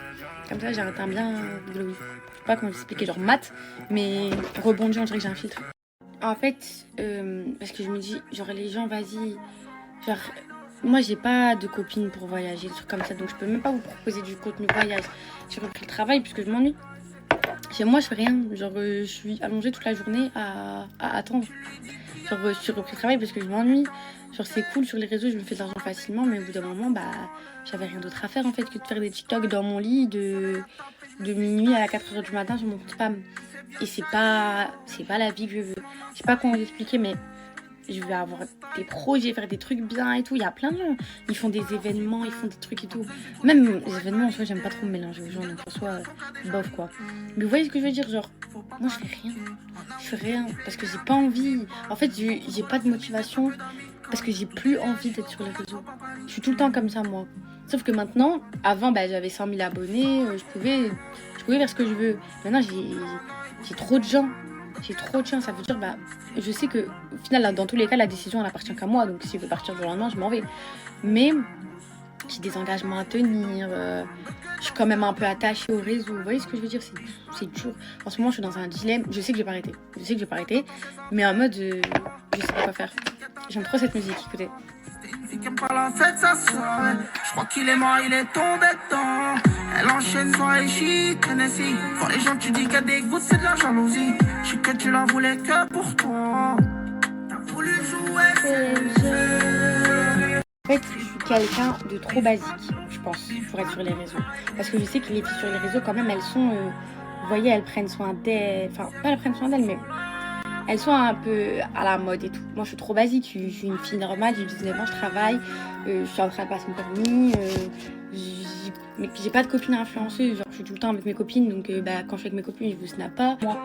Comme ça j'ai un teint bien glowy. Je sais pas comment expliquer, genre mat, mais rebondi, on dirait que j'ai un filtre. En fait, parce que je me dis, genre les gens, vas-y, genre... Moi j'ai pas de copine pour voyager, des trucs comme ça, donc je peux même pas vous proposer du contenu voyage. J'ai repris le travail puisque je m'ennuie. Chez moi, je fais rien. Genre, je suis allongée toute la journée à attendre. Genre, je suis repris le travail parce que je m'ennuie. Genre, c'est cool sur les réseaux, je me fais de l'argent facilement, mais au bout d'un moment, bah, j'avais rien d'autre à faire en fait que de faire des TikTok dans mon lit de minuit à 4h du matin sur mon compte spam. Et c'est pas la vie que je veux. Je sais pas comment vous expliquer, mais je vais avoir des projets, faire des trucs bien et tout. Il y a plein de gens, ils font des événements, ils font des trucs et tout. Même les événements, en soi, j'aime pas trop me mélanger aux gens, donc en soi, bof quoi. Mais vous voyez ce que je veux dire, genre, moi je fais rien. Je fais rien parce que j'ai pas envie. En fait, j'ai pas de motivation parce que j'ai plus envie d'être sur les réseaux. Je suis tout le temps comme ça, moi. Sauf que maintenant, avant, bah, j'avais 100 000 abonnés, je pouvais faire ce que je veux. Maintenant, j'ai trop de gens. J'ai trop de chance, ça veut dire, bah, je sais que, au final, dans tous les cas, la décision, elle appartient qu'à moi. Donc, si je veux partir du lendemain, je m'en vais. Mais j'ai des engagements à tenir. Je suis quand même un peu attachée au réseau. Vous voyez ce que je veux dire? C'est dur. En ce moment, je suis dans un dilemme. Je sais que je vais pas arrêter. Mais en mode, je sais pas quoi faire. J'aime trop cette musique, écoutez. Je crois qu'il est mort, il est tombé dedans. Elle enchaîne soirée chic, Tennessee. Quand les gens tu dis qu'il y a des gouttes, c'est de la jalousie. Je sais que tu la voulais que pour toi. T'as voulu jouer. En fait, je suis quelqu'un de trop basique, je pense, pour être sur les réseaux. Parce que je sais que les filles sur les réseaux, quand même, elles sont... vous voyez, elles prennent soin d'elles. Enfin, pas elles prennent soin d'elles, mais... Elles sont un peu à la mode et tout. Moi, je suis trop basique. Je suis une fille normale. J'ai 19 ans, je travaille. Je suis en train de passer mon permis. Mais j'ai pas de copine influenceuse. Genre, je suis tout le temps avec mes copines. Donc, bah, quand je suis avec mes copines, je vous snap pas. Moi,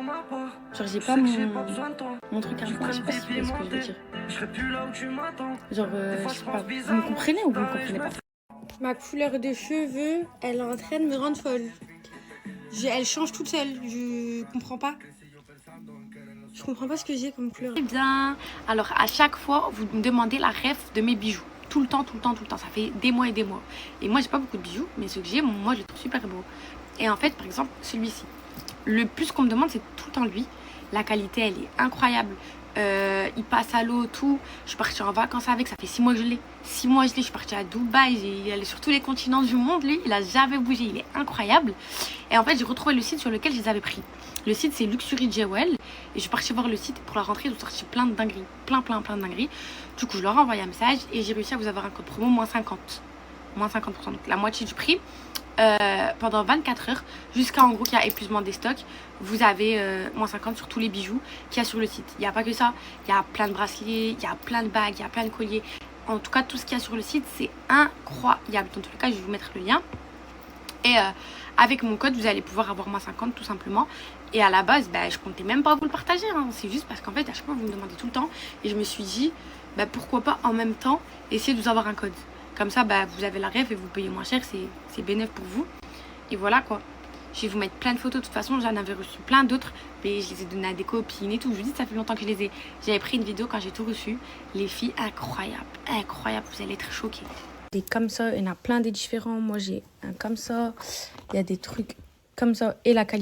genre, j'ai pas mon truc à moi. Je sais pas si vous voyez ce que je veux dire. Genre, je sais pas. Vous me comprenez ou vous me comprenez pas? Ma couleur de cheveux, elle est en train de me rendre folle. Elle change toute seule. Je comprends pas. Je comprends pas ce que j'ai comme couleur. Eh bien, alors à chaque fois, vous me demandez la ref de mes bijoux. Tout le temps. Ça fait des mois et des mois. Et moi, j'ai pas beaucoup de bijoux, mais ceux que j'ai, moi, je les trouve super beaux. Et en fait, par exemple, celui-ci. Le plus qu'on me demande, c'est tout le temps lui. La qualité, elle est incroyable. Il passe à l'eau, tout. Je suis partie en vacances avec, ça fait 6 mois que je l'ai. 6 mois, je suis partie à Dubaï. Il est allé sur tous les continents du monde, lui. Il a jamais bougé, il est incroyable. Et en fait, j'ai retrouvé le site sur lequel je les avais pris. Le site, c'est Luxury Jewel. Et je suis partie voir le site pour la rentrée. Ils ont sorti plein de dingueries. Plein de dingueries. Du coup, je leur ai envoyé un message et j'ai réussi à vous avoir un code promo moins 50%. Donc la moitié du prix. Pendant 24 heures, jusqu'à en gros qu'il y a épuisement des stocks, vous avez moins 50 sur tous les bijoux qu'il y a sur le site. Il n'y a pas que ça, il y a plein de bracelets, il y a plein de bagues, il y a plein de colliers. En tout cas, tout ce qu'il y a sur le site, c'est incroyable. Dans tous les cas, je vais vous mettre le lien. Et avec mon code, vous allez pouvoir avoir moins 50 tout simplement. Et à la base, bah, je comptais même pas vous le partager. C'est juste parce qu'en fait, à chaque fois, vous me demandez tout le temps. Et je me suis dit, bah, pourquoi pas en même temps essayer de vous avoir un code. Comme ça, bah, vous avez la ref et vous payez moins cher, c'est bénéf pour vous. Et voilà quoi. Je vais vous mettre plein de photos. De toute façon, j'en avais reçu plein d'autres. Mais je les ai données à des copines et tout. Je vous dis, ça fait longtemps que je les ai. J'avais pris une vidéo quand j'ai tout reçu. Les filles, incroyable. Vous allez être choqués. Des comme ça, il y en a plein des différents. Moi, j'ai un comme ça. Il y a des trucs comme ça. Et la qualité.